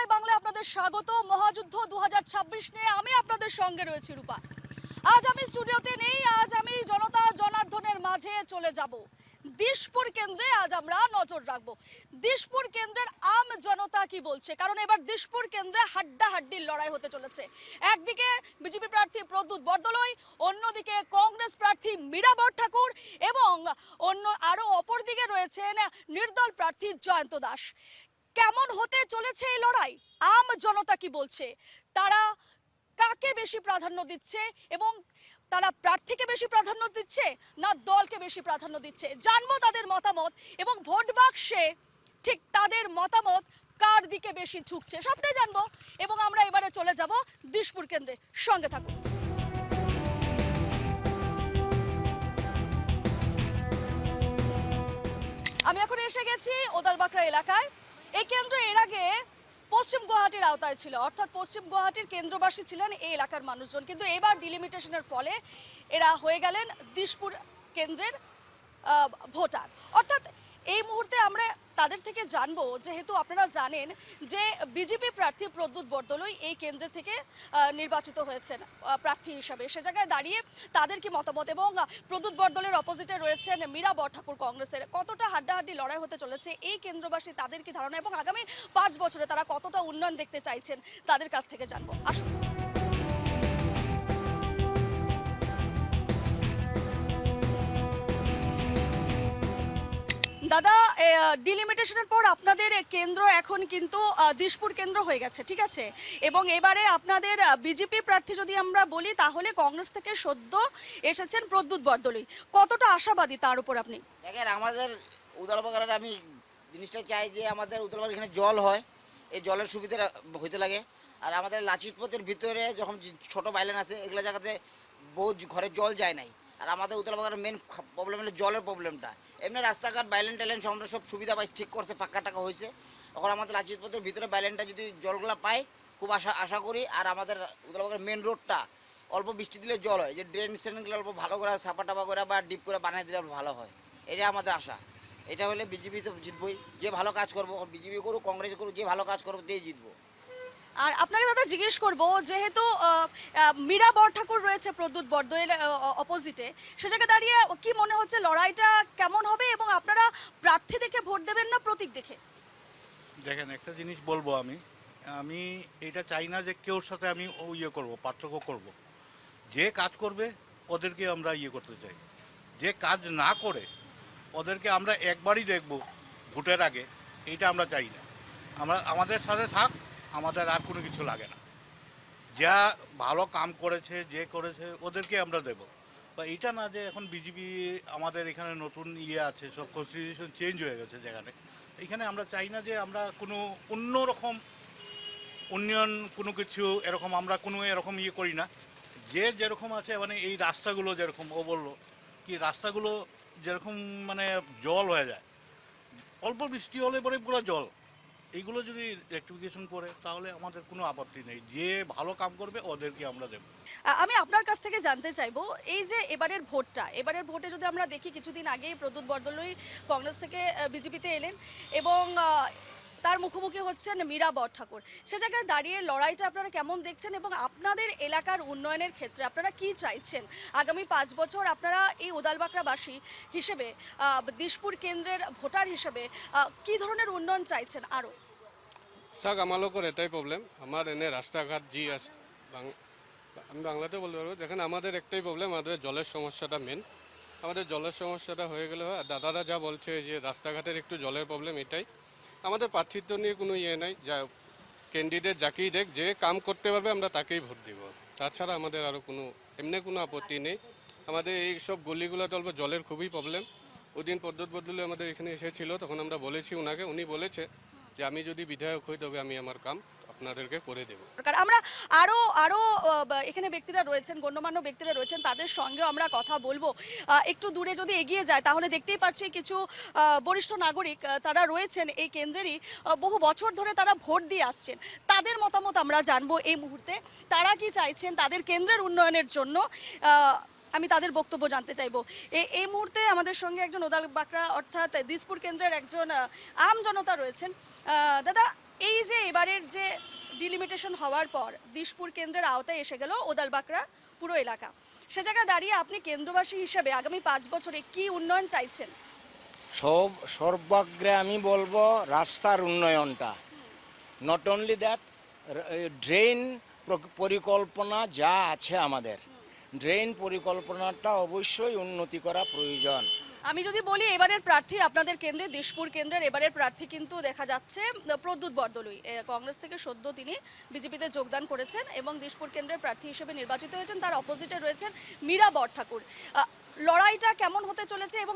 জয় বাংলা আপনাদের স্বাগত। মহাযুদ্ধ 2026 নিয়ে আমি আপনাদের সঙ্গে রয়েছি রূপা। আজ আমি স্টুডিওতে নেই, আজ আমি জনতা জনার্দনের মাঝে চলে যাব। দিশপুর কেন্দ্রে আজ আমরা নজর রাখবো। দিশপুর কেন্দ্রের আম জনতা কি বলছে, কারণ এবার দিশপুর কেন্দ্রে হাড্ডাহাড্ডির লড়াই হতে চলেছে। একদিকে বিজেপি প্রার্থী প্রদ্যুৎ বরদলৈ, অন্যদিকে কংগ্রেস প্রার্থী মীরা বরঠাকুর এবং আরো অপরদিকে রয়েছেন নির্দল প্রার্থী জয়ন্ত দাস। কেমন হতে চলেছে এই লড়াই? আম জনতা কি বলছে, তারা কাকে বেশি প্রাধান্য দিচ্ছে এবং তারা প্রার্থীকে বেশি প্রাধান্য দিচ্ছে না দলকে বেশি প্রাধান্য দিচ্ছে, জানবো তাদের মতামত এবং ভোট বাক্সে ঠিক তাদের মতামত কার দিকে বেশি ঝুঁকছে সবটাই জানবো। এবং আমরা এবারে চলে যাব দিশপুর কেন্দ্রে, সঙ্গে থাকুন। আমি এখন এসে গেছি ওদালবাকড়া এলাকায়। এই কেন্দ্র এর আগে পশ্চিম গুয়াহাটির আওতায় ছিল, অর্থাৎ পশ্চিম গুয়াহাটির কেন্দ্রবাসী ছিলেন এই এলাকার মানুষজন, কিন্তু এবার ডিলিমিটেশনের ফলে এরা হয়ে গেলেন দিশপুর কেন্দ্রের ভোটার। অর্থাৎ এই মুহূর্তে আমরা তাদের থেকে জানবো, যেহেতু আপনারা জানেন যে বিজেপি প্রার্থী প্রদ্যুৎ বরদলৈ এই কেন্দ্র থেকে নির্বাচিত হয়েছেন প্রার্থী হিসাবে, সে জায়গায় দাঁড়িয়ে তাদের কি মতামত এবং প্রদ্যুৎ বরদলৈর অপোজিটে রয়েছেন মীরা বরঠাকুর কংগ্রেসের, কতটা হাড্ডাহাড্ডি লড়াই হতে চলেছে এই কেন্দ্রবাসী, তাদের কি ধারণা এবং আগামী 5 বছরে তারা কতটা উন্নয়ন দেখতে চাইছেন তাদের কাছ থেকে জানবো। আসুন। দাদা, ডিলিমিটেশনের পর আপনাদের কেন্দ্র এখন কিন্তু দিশপুর কেন্দ্র হয়ে গেছে, ঠিক আছে, এবং এবারে আপনাদের বিজেপি প্রার্থী যদি আমরা বলি তাহলে কংগ্রেস থেকে সদ্য এসেছেন প্রদ্যুৎ বরদলৈ, কতটা আশাবাদী তার উপর আপনি? দেখেন, আমাদের উদালবাগানের আমি জিনিসটা চাই যে আমাদের উদালবাগার এখানে জল হয়, এই জলের সুবিধা হইতে লাগে। আর আমাদের লাচিতপথের ভিতরে যখন ছোট বাইলেন আছে এগুলো জায়গাতে বহু ঘরে জল যায় নাই। আর আমাদের উদালবাগানের মেন প্রবলেম হলো জলের প্রবলেমটা। এমনি রাস্তাঘাট বাইলেন টাইলেন আমরা সব সুবিধা পাই, ঠিক করছে, পাক্কা টাকা হয়েছে। এখন আমাদের লাচিতপথের ভিতরে বাইলেনটা যদি জলগুলো পাই খুব আশা করি। আর আমাদের উদালবাগানের মেন রোডটা অল্প বৃষ্টি দিলে জল হয়, যে ড্রেন সেনগুলো অল্প ভালো করে সাপা টাপা করে বা ডিপ করে বানিয়ে দিলে ভালো হয়, এটা আমাদের আশা। এটা হলে বিজেপি তো জিতবই, যে ভালো কাজ করবো, বিজেপি করুক কংগ্রেস করুক, যে ভালো কাজ করবো দিয়ে জিতবো। আর আপনাকে দাদা জিজ্ঞেস করবো, যেহেতু মীরা বরঠাকুর রয়েছে প্রদ্যুৎ বরদলৈর অপোজিটে, সে জায়গায় দাঁড়িয়ে কি মনে হচ্ছে লড়াইটা কেমন হবে এবং আপনারা প্রার্থী দেখে ভোট দেবেন না প্রতীক দেখে? দেখেন, একটা জিনিস বলবো, আমি এটা চাই না যে কেউর সাথে আমি করবো, পার্থক্য করব। যে কাজ করবে ওদেরকে আমরা করতে চাই, যে কাজ না করে ওদেরকে আমরা একবারই দেখব ভোটের আগে, এইটা আমরা চাই না। আমাদের সাথে থাক, আমাদের আর কোনো কিছু লাগে না। যা ভালো কাম করেছে, যে করেছে ওদেরকে আমরা দেব। বা এটা না যে এখন বিজেপি আমাদের এখানে নতুন আছে, সব কনস্টিটিউশন চেঞ্জ হয়ে গেছে যেখানে, এখানে আমরা চাই না যে আমরা কোনো অন্যরকম উন্নয়ন কোনো কিছু এরকম আমরা কোনো এরকম করি না। যে যেরকম আছে, মানে এই রাস্তাগুলো যেরকম ও বললো কি, রাস্তাগুলো যেরকম মানে জল হয়ে যায়, অল্প বৃষ্টি হলে পরে পুরো জল, এইগুলো যদি রেকটিফিকেশন করে তাহলে আমাদের কোনো আপত্তি নেই। যে ভালো কাম করবে ওদেরকে আমরা দেব। আমি আপনার কাছ থেকে জানতে চাইবো, এই যে এবারের ভোটে যদি আমরা দেখি, কিছুদিন আগেই প্রদ্যুৎ বরদলৈ কংগ্রেস থেকে বিজেপিতে এলেন এবং তার মুখোমুখি হচ্ছেন মীরা বরঠাকুর, সে জায়গায় দাঁড়িয়ে লড়াইটা আপনারা কেমন দেখছেন এবং আপনাদের এলাকার উন্নয়নের ক্ষেত্রে আপনারা কি চাইছেন আগামী 5 বছর? আপনারা এই উদালবাকড়াবাসী হিসেবে, দিশপুর কেন্দ্রের ভোটার হিসেবে কি ধরনের উন্নয়ন চাইছেন আরও? চাওক, আমালোকৰ এটাই প্রবলেম, আমার এনে রাস্তাঘাট যি আছে, আমি বাংলাতে বলতে পারবো। দেখেন, আমাদের একটাই প্রবলেম, আমাদের জলের সমস্যাটা মেন। আমাদের জলের সমস্যাটা হয়ে গেলে হয়। দাদারা যা বলছে যে রাস্তাঘাটের একটু জলের প্রবলেম, এটাই। আমাদের প্রার্থিত্ব নিয়ে কোনো নাই, যা ক্যান্ডিডেট যাকেই দেখ, যে কাম করতে পারবে আমরা তাকেই ভোট দিব। তাছাড়া আমাদের আরও এমনি কোনো আপত্তি নেই। আমাদের এই সব গলিগুলোতে অল্প জলের খুবই প্রবলেম। ওদিন প্রদ্যুৎ বরদলৈ আমাদের এখানে এসেছিল, তখন আমরা বলেছি ওনাকে, উনি বলেছে যে আমি যদি বিধায়ক হই তবে আমি আমার কাম আপনাদেরকে করে দেব। আমরা আরো এখানে ব্যক্তিরা রয়েছেন, গণ্যমান্য ব্যক্তিরা রয়েছেন, তাদের সঙ্গেও আমরা কথা বলবো। একটু দূরে যদি এগিয়ে যায় তাহলে দেখতেই পাচ্ছি কিছু বরিষ্ঠ নাগরিক তারা রয়েছেন এই কেন্দ্রেরই, বহু বছর ধরে তারা ভোট দিয়ে আসছেন, তাদের মতামত আমরা জানবো এই মুহূর্তে। তারা কি চাইছেন তাদের কেন্দ্রের উন্নয়নের জন্য, আমি তাদের বক্তব্য জানতে চাইবো। এই মুহূর্তে আমাদের সঙ্গে একজন উদালবাকড়া অর্থাৎ দিশপুর কেন্দ্রের একজন আম জনতা রয়েছেন। দাদা, এই যে এবারের যে ডিলিমিটেশন হওয়ার পর দিশপুর কেন্দ্রের আওতায় এসে গেল ওদালবাকরা পুরো এলাকা, সে জায়গায় দাঁড়িয়ে আপনি কেন্দ্রবাসী হিসেবে আগামী 5 বছরে কি উন্নয়ন চাইছেন? সর্বাগ্রে আমি বলবো রাস্তার উন্নয়নটা, নট অনলি দ্যাট, ড্রেন পরিকল্পনা যা আছে আমাদের, ড্রেন পরিকল্পনাটা অবশ্যই উন্নতি করা প্রয়োজন। আমি যদি বলি এবারের প্রার্থী আপনাদের কেন্দ্রে, দিশপুর কেন্দ্রের এবারের প্রার্থী কিন্তু দেখা যাচ্ছে প্রদ্যুৎ বরদলুই। কংগ্রেস থেকে সদ্য তিনি বিজেপিতে যোগদান করেছেন এবং দিশপুর কেন্দ্রের প্রার্থী হিসেবে নির্বাচিত হয়েছেন। তার অপোজিটে রয়েছেন মীরা বরঠাকুর। লড়াইটা কেমন হতে চলেছে এবং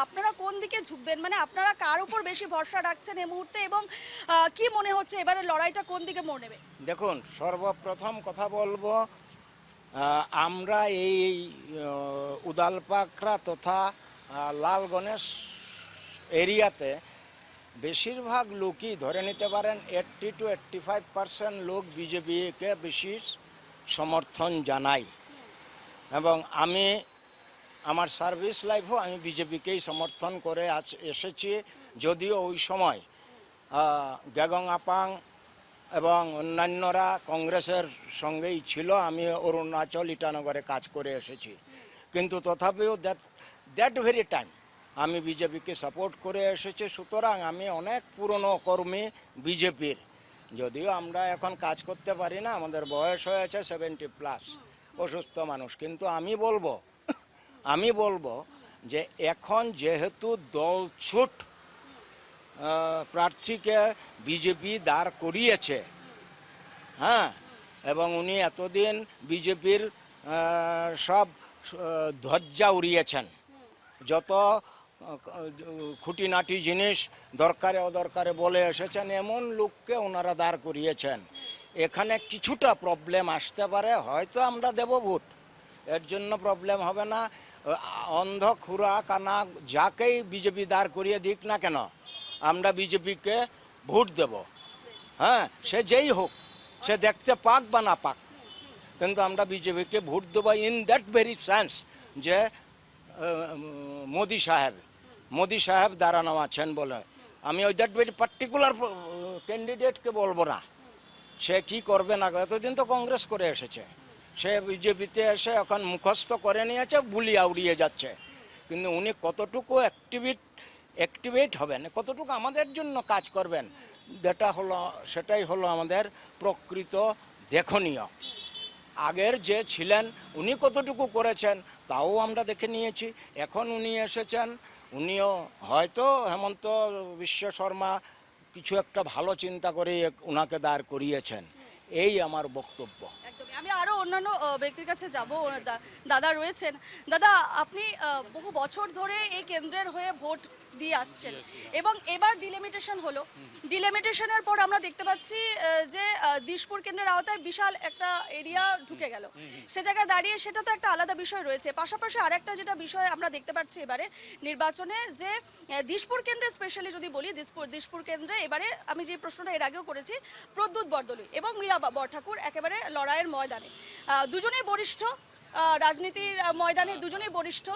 আপনারা কোন দিকে ঝুঁকবেন, মানে আপনারা কার উপর বেশি ভরসা রাখছেন এই মুহূর্তে, এবং কি মনে হচ্ছে এবারের লড়াইটা কোন দিকে মোড় নেবে? দেখুন, সর্বপ্রথম কথা বলবো, আমরা এই উদালপাকড়া তথা লাল গণেশ এরিয়াতে বেশিরভাগ লোকই ধরে নিতে পারেন 80 to 85% লোক বিজেপিকে বেশি সমর্থন জানায়, এবং আমি আমার সার্ভিস লাইফও আমি বিজেপিকেই সমর্থন করে এসেছি। যদিও ওই সময় গ্যাগং আপাং এবং অন্যান্যরা কংগ্রেসের সঙ্গেই ছিল, আমি অরুণাচল ইটানগরে কাজ করে এসেছি, কিন্তু তথাপিও দ্যাট ভেরি টাইম আমি বিজেপিকে সাপোর্ট করে এসেছি। সুতরাং আমি অনেক পুরনো কর্মী বিজেপির, যদিও আমরা এখন কাজ করতে পারি না, আমাদের বয়স হয়েছে 70+, অসুস্থ মানুষ, কিন্তু আমি বলবো যে এখন যেহেতু দলছুট প্রার্থীকে বিজেপি দাঁড় করিয়েছে, হ্যাঁ, এবং উনি এতদিন বিজেপির সব ধ্বজা উড়িয়েছেন, যত খুঁটিনাটি জিনিস দরকারে অদরকারে বলে এসেছেন, এমন লোককে ওনারা দাঁড় করিয়েছেন। এখানে কিছুটা প্রবলেম আসতে পারে, হয়তো আমরা দেব ভোট, এর জন্য প্রবলেম হবে না। অন্ধ খুরা কানা যাকেই বিজেপি দাঁড় করিয়ে দিক না কেন, আমরা বিজেপিকে ভোট দেব, হ্যাঁ, সে যেই হোক, সে দেখতে পাক বা না পাক, কিন্তু আমরা বিজেপিকে ভোট দেবো ইন দ্যাট ভেরি সেন্স যে মোদি সাহেব দাঁড়ানো আছেন বলে। আমি ওই দ্যাট ভেরি পার্টিকুলার ক্যান্ডিডেটকে বলবো না, সে কি করবে না, এতদিন তো কংগ্রেস করে এসেছে, সে বিজেপিতে এসে এখন মুখস্থ করে নিয়েছে, বুলিয়া উড়িয়ে যাচ্ছে, কিন্তু উনি কতটুকু অ্যাক্টিভেট হবেন, কতটুকু আমাদের জন্য কাজ করবেন, সেটাই হলো আমাদের প্রকৃত দেখনীয়। আগের যে ছিলেন উনি কতটুকু করেছেন তাও আমরা দেখে নিয়েছি। এখন উনি এসেছেন, উনিও হয়তো হেমন্ত বিশ্ব শর্মা কিছু একটা ভালো চিন্তা করে ওনাকে দাঁড় করিয়েছেন, এই আমার বক্তব্য। একদমই। আমি আরো অন্যান্য ব্যক্তির কাছে যাব। দাদা রয়েছেন। দাদা, আপনি বহু বছর ধরে এই কেন্দ্রের হয়ে ভোট দিয়ে আসছেন এবং এবার ডিলিমিটেশন হলো, ডিলিমিটেশনের পর আমরা দেখতে পাচ্ছি যে দিশপুর কেন্দ্রের আওতায় বিশাল একটা এরিয়া ঢুকে গেল, সে জায়গায় দাঁড়িয়ে সেটা তো একটা আলাদা বিষয় রয়েছে। পাশাপাশি আরেকটা যেটা বিষয় আমরা দেখতে পাচ্ছি এবারে নির্বাচনে, যে দিশপুর কেন্দ্রে স্পেশালি যদি বলি, দিশপুর কেন্দ্রে এবারে আমি যে প্রশ্নটা এর আগেও করেছি, প্রদ্যুৎ বরদলুই এবং মীরা বরঠাকুর একেবারে লড়াইয়ের ময়দানে, দুজনেই বরিষ্ঠ, রাজনীতির ময়দানে দুজনেই বরিষ্ঠ।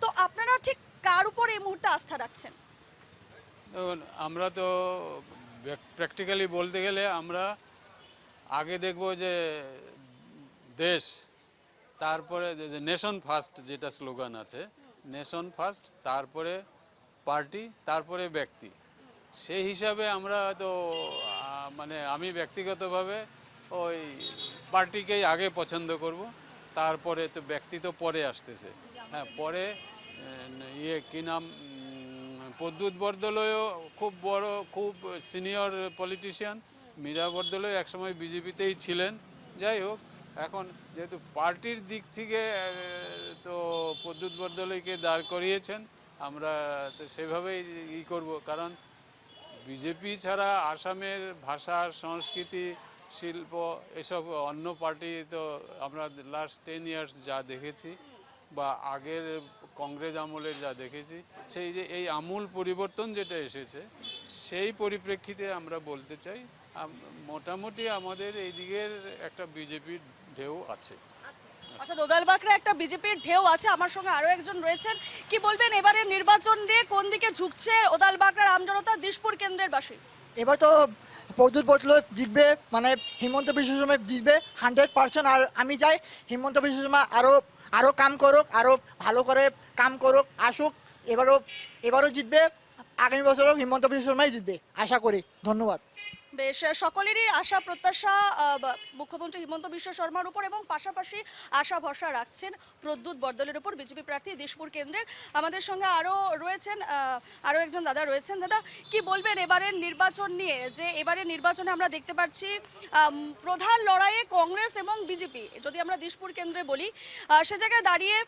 তো আপনারা ঠিক কার উপর এই মুহূর্তে আস্থা রাখছেন? দেখুন, আমরা তো প্র্যাকটিক্যালি বলতে গেলে আমরা আগে দেখব যে দেশ, তারপরে যে নেশন ফার্স্ট যেটা স্লোগান আছে, নেশন ফার্স্ট, তারপরে পার্টি, তারপরে ব্যক্তি। সেই হিসাবে আমরা তো মানে আমি ব্যক্তিগতভাবে ওই পার্টিকেই আগে পছন্দ করব, তারপরে তো ব্যক্তি তো পরে আসতেছে। হ্যাঁ, পরে কি নাম, প্রদ্যুৎ বরদলুইও খুব বড়, খুব সিনিয়র পলিটিশিয়ান, মীরা বরদলুই একসময় বিজেপিতেই ছিলেন। যাই হোক, এখন যেহেতু পার্টির দিক থেকে তো প্রদ্যুৎ বরদলুইকে দাঁড় করিয়েছেন, আমরা তো সেভাবেই করব, কারণ বিজেপি ছাড়া আসামের ভাষা, সংস্কৃতি, শিল্প এসব অন্য পার্টি তো আমরা লাস্ট 10 ইয়ার্স যা দেখেছি বা আগের কংগ্রেস আমলের যা দেখেছি, সেই যে এই আমূল পরিবর্তন যেটা এসেছে, সেই পরিপ্রেক্ষিতে আমরা বলতে চাই মোটামুটি আমাদের এই দিকের একটা বিজেপির ঢেউ আছে। অর্থাৎ ওদালবাকরে একটা বিজেপির ঢেউ আছে। আমার সঙ্গে আরো একজন রয়েছেন, কি বলবেন এবারে নির্বাচন নিয়ে কোন দিকে ঝুঁকছে ওদালবাকরার আমজনতা, দিশপুর কেন্দ্রের বাসী? এবার তো প্রদ্যুৎ বৈতলয় জিতবে, মানে হিমন্ত বিশ্ব শর্মা জিতবে 100%। আর আমি চাই হিমন্ত বিশ্ব শর্মা আরও কাম করুক, আরও ভালো করে কাম করুক, আসুক, এবারও জিতবে, আগামী বছরও হিমন্ত বিশ্ব শর্মাই জিতবে আশা করি। ধন্যবাদ। বেশ, সকলেরই আশা প্রত্যাশা মুখ্যমন্ত্রী হিমন্ত বিশ্ব শর্মার উপর, এবং পাশাপাশি আশা ভরসা রাখছেন প্রদ্যুৎ বরদলের উপর, বিজেপি প্রার্থী দিশপুর কেন্দ্রের। আমাদের সঙ্গে আরও একজন দাদা রয়েছেন। দাদা, কি বলবেন এবারের নির্বাচন নিয়ে, যে এবারের নির্বাচনে আমরা দেখতে পাচ্ছি প্রধান লড়াইয়ে কংগ্রেস এবং বিজেপি, যদি আমরা দিশপুর কেন্দ্রে বলি, সে জায়গায় দাঁড়িয়ে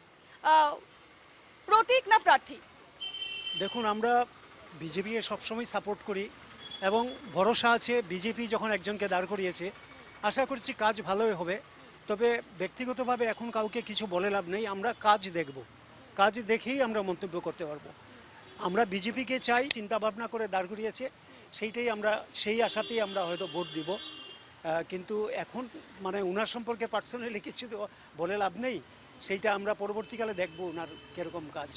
প্রতীক না প্রার্থী? দেখুন, আমরা বিজেপি সবসময় সাপোর্ট করি এবং ভরসা আছে, বিজেপি যখন একজনকে দাঁড় করিয়েছে আশা করছি কাজ ভালোই হবে। তবে ব্যক্তিগতভাবে এখন কাউকে কিছু বলে লাভ নেই, আমরা কাজ দেখব, কাজ দেখেই আমরা মন্তব্য করতে পারবো। আমরা বিজেপিকে চাই, চিন্তা ভাবনা করে দাঁড় করিয়েছে, সেই আশাতেই আমরা হয়তো ভোট দিব। কিন্তু এখন মানে ওনার সম্পর্কে পার্সোনালি কিছু বলে লাভ নেই, সেইটা আমরা পরবর্তীকালে দেখবো ওনার কিরকম কাজ।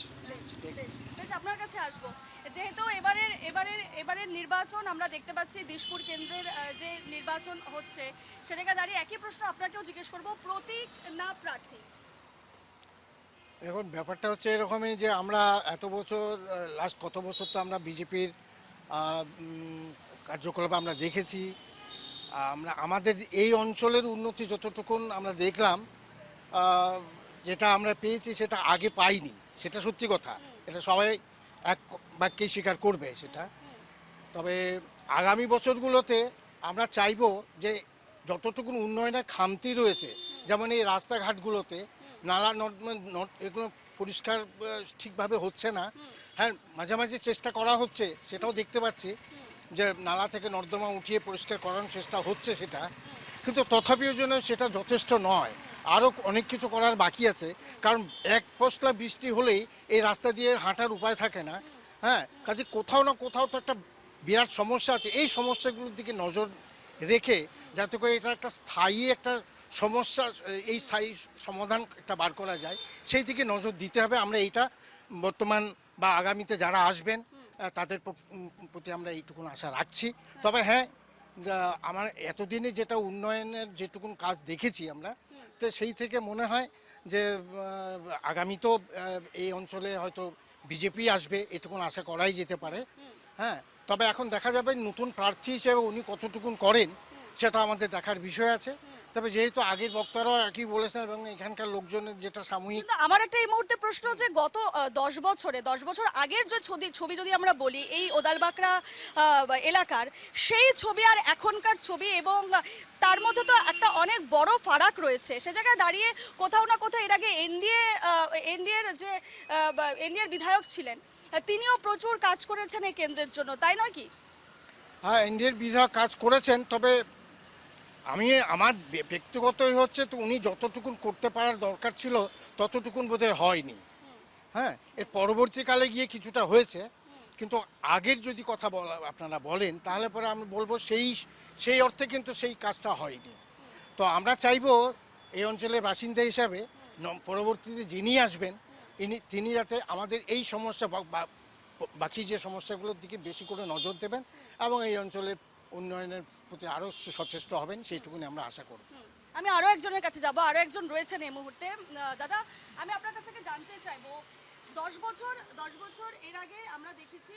বেশ, আপনার কাছে আসবো। যেহেতু এবারের নির্বাচন আমরা দেখতে পাচ্ছি দিশপুর কেন্দ্রের যে নির্বাচন হচ্ছে, সেটাকে দাঁড়িয়ে একই প্রশ্ন আপনাকেও জিজ্ঞেস করব, প্রতীক না প্রার্থী? এখন ব্যাপারটা হচ্ছে এরকমই যে আমরা এত বছর, লাস্ট কত বছর তো আমরা বিজেপির কার্যকলাপ আমরা দেখেছি। আমাদের এই অঞ্চলের উন্নতি যতটুকুন আমরা দেখলাম, যেটা আমরা পেয়েছি সেটা আগে পাইনি, সেটা সত্যি কথা, এটা সবাই এক বাক্যেই স্বীকার করবে সেটা। তবে আগামী বছরগুলোতে আমরা চাইবো যে যতটুকু উন্নয়নের খামতি রয়েছে, যেমন এই রাস্তাঘাটগুলোতে নালা এগুলো পরিষ্কার ঠিকভাবে হচ্ছে না। হ্যাঁ, মাঝে মাঝে চেষ্টা করা হচ্ছে, সেটাও দেখতে পাচ্ছি যে নালা থেকে নর্দমা উঠিয়ে পরিষ্কার করানোর চেষ্টা হচ্ছে সেটা, কিন্তু তথাপিও জন্য সেটা যথেষ্ট নয়, আরও অনেক কিছু করার বাকি আছে। কারণ এক পশলা বৃষ্টি হলেই এই রাস্তা দিয়ে হাঁটার উপায় থাকে না। হ্যাঁ, কাজে কোথাও না কোথাও তো একটা বিরাট সমস্যা আছে। এই সমস্যাগুলোর দিকে নজর রেখে যাতে করে এটা একটা স্থায়ী একটা সমস্যা, এই স্থায়ী সমাধান একটা বার করা যায়, সেই দিকে নজর দিতে হবে। আমরা এইটা বর্তমান বা আগামীতে যারা আসবেন তাদের প্রতি আমরা এইটুকুন আশা রাখছি। তবে হ্যাঁ, আমার এতদিনে যেটা উন্নয়নের যেটুকুন কাজ দেখেছি আমরা, তো সেই থেকে মনে হয় যে আগামীতেও এই অঞ্চলে হয়তো বিজেপি আসবে, এটুকুন আশা করাই যেতে পারে। হ্যাঁ, তবে এখন দেখা যাবে নতুন প্রার্থী হিসেবে উনি কতটুকুন করেন সেটা আমাদের দেখার বিষয় আছে। তবে যেহেতু আগের বক্তারাও একই বলেছেন এবং এখানকার লোকজনের যেটা সাময়িক, আমার একটা এই মুহূর্তে প্রশ্ন, যে গত 10 বছর আগের যে ছবি যদি আমরা বলি এই ওদালবাকড়া এলাকার, সেই ছবি আর এখনকার ছবি, এবং তার মধ্যে তো একটা অনেক বড় ফারাক রয়েছে। সে জায়গায় দাঁড়িয়ে কোথাও না কোথাও এর আগে এনডিএর বিধায়ক ছিলেন, তিনিও প্রচুর কাজ করেছেন এই কেন্দ্রের জন্য, তাই নয় কি? হ্যাঁ, এনডিএর বিধায়ক কাজ করেছেন, তবে আমার ব্যক্তিগতই হচ্ছে তো উনি যতটুকুন করতে পারার দরকার ছিল ততটুকুন বোধহয় হয়নি। হ্যাঁ, এর পরবর্তীকালে গিয়ে কিছুটা হয়েছে, কিন্তু আগের যদি কথা আপনারা বলেন তাহলে পরে আমি বলবো সেই অর্থে কিন্তু সেই কাজটা হয়নি। তো আমরা চাইবো এই অঞ্চলের বাসিন্দা হিসাবে পরবর্তীতে যিনি আসবেন তিনি যাতে আমাদের এই সমস্যা বাকি যে সমস্যাগুলোর দিকে বেশি করে নজর দেবেন এবং এই অঞ্চলের উন্নয়নের প্রতি আরও সচেষ্ট হবেন, সেইটুকুনি আমরা আশা করব। আমি আরো একজনের কাছে যাব, আরো একজন রয়েছেন এই মুহূর্তে। দাদা, আমি আপনার কাছ থেকে জানতে চাইবো, 10 বছর এর আগে আমরা দেখেছি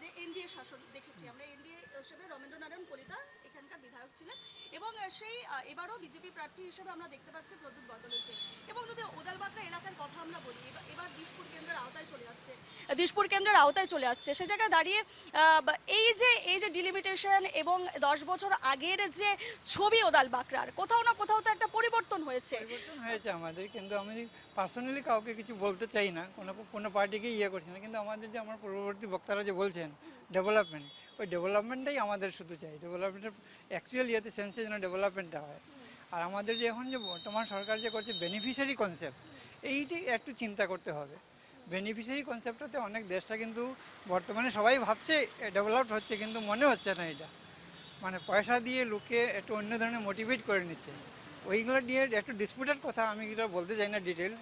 যে এনডিএ শাসন দেখেছি, আমরা এনডিএ হিসেবে রবীন্দ্রনারায়ণ কলিতা এখানকার বিধায়ক ছিলেন, এবং সেই এবারও বিজেপি প্রার্থী হিসেবে আমরা দেখতে পাচ্ছি প্রদ্যুৎ বরদলৈকে। এবং যদি ওদালবাকড়া এলাকার কথা আমরা বলি, এবার দিশপুর কেন্দ্রের আওতায় চলে আসছে, সে জায়গায় দাঁড়িয়ে এই যে ডিলিমিটেশন এবং 10 বছর আগের যে ছবি ওদালবাকড়ার, কোথাও না কোথাও তো একটা পরিবর্তন হয়েছে আমাদের। কিন্তু আমি পার্সোনালি কাউকে কিছু বলতে চাই না, কোনো পার্টিকে করছি না, কিন্তু আমাদের যে আমার পূর্ববর্তী বক্তারা যে বলছেন ডেভেলপমেন্ট, ওই ডেভেলপমেন্টটাই আমাদের শুধু চাই। ডেভেলপমেন্টের অ্যাকচুয়ালি সেন্সে যেন ডেভেলপমেন্টটা হয়। আর আমাদের যে এখন যে বর্তমান সরকার যে করছে বেনিফিশিয়ারি কনসেপ্ট, এইটি একটু চিন্তা করতে হবে। বেনিফিশিয়ারি কনসেপ্টটাতে অনেক দেশটা কিন্তু বর্তমানে সবাই ভাবছে ডেভেলপড হচ্ছে, কিন্তু মনে হচ্ছে না এটা, মানে পয়সা দিয়ে লোকে একটু অন্য ধরনের মোটিভেট করে নিচ্ছে। ওইগুলো নিয়ে একটু ডিসপিউটেড কথা, আমি এগুলো বলতে চাই না ডিটেলস।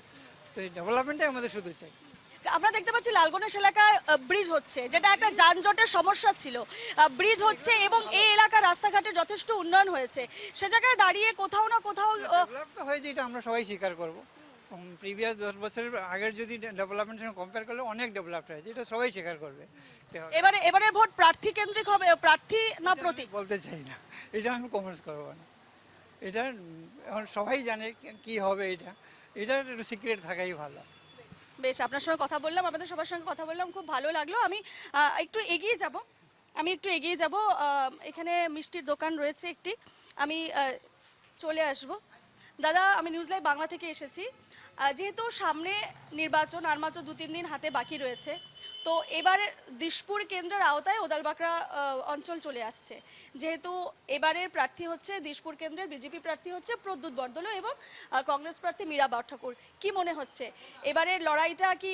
তো এই ডেভেলপমেন্টটাই আমাদের শুধু চাই। আমরা দেখতে পাচ্ছি লালগণেশ এলাকায় ব্রিজ হচ্ছে, যেটা একটা যানজটের সমস্যা ছিল। ব্রিজ হচ্ছে এবং এই এলাকার রাস্তাঘাটের যথেষ্ট উন্নয়ন হয়েছে। সে জায়গায় দাঁড়িয়ে কোথাও না কোথাও ডেভেলপ তো হয়েছে, এটা আমরা সবাই স্বীকার করব। প্রিভিয়াস 10 বছরের আগের যদি ডেভেলপমেন্টের সঙ্গে কম্পেয়ার করলে অনেক ডেভেলপড হয়েছে, এটা সবাই স্বীকার করবে। এবারের ভোট প্রার্থী কেন্দ্রিক হবে, প্রার্থী না প্রতীক? বলতে চাই না, এটা আমি কমেন্টস করবো না। এটা এখন সবাই জানে কি হবে, এটা একটু সিক্রেট থাকাই ভালো। বেশ, আপনার সঙ্গে কথা বললাম, আপনাদের সবার সঙ্গে কথা বললাম, খুব ভালো লাগলো। আমি একটু এগিয়ে যাব। এখানে মিষ্টির দোকান রয়েছে একটি, আমি চলে আসব। দাদা, আমি নিউজ লাইভ বাংলা থেকে এসেছি। যেহেতু সামনে নির্বাচন আর মাত্র 2-3 দিন হাতে বাকি রয়েছে, তো এবারে দিশপুর কেন্দ্রের আওতায় ওদালবাকড়া অঞ্চল চলে আসছে। যেহেতু এবারের প্রার্থী হচ্ছে দিশপুর কেন্দ্রের বিজেপি প্রার্থী হচ্ছে প্রদ্যুৎ বরদলৈ এবং কংগ্রেস প্রার্থী মীরা বরঠাকুর, কি মনে হচ্ছে এবারের লড়াইটা কি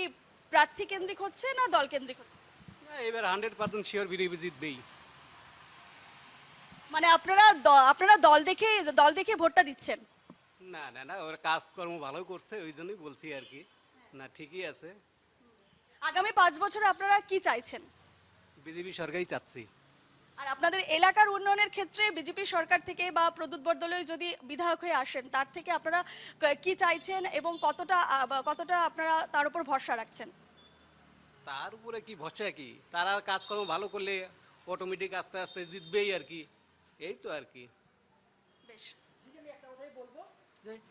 প্রার্থী কেন্দ্রিক হচ্ছে না দল কেন্দ্রিক হচ্ছে? এবার 100% শিওর বিজেপি জিতবেই। মানে আপনারা দল দেখে ভোটটা দিচ্ছেন? না না না, ওর কাজকর্ম ভালো করছে, ওই জন্যই বলছি আর কি। না, ঠিকই আছে। আগামী 5 বছরে আপনারা কি চাইছেন? বিজেপি সরকারই চাচ্ছি। আর আপনাদের এলাকার উন্নয়নের ক্ষেত্রে বিজেপি সরকার থেকে বা প্রদ্যুৎ বরদলৈ যদি বিধায়ক হয়ে আসেন, তার থেকে আপনারা কি চাইছেন এবং কতটা আপনারা তার উপর ভরসা রাখছেন? তার উপরে কি ভরসা, কি তারা কাজকর্ম ভালো করলে অটোমেটিক আস্তে আস্তে জিতবেই আর কি, এই তো আর কি। বেশ,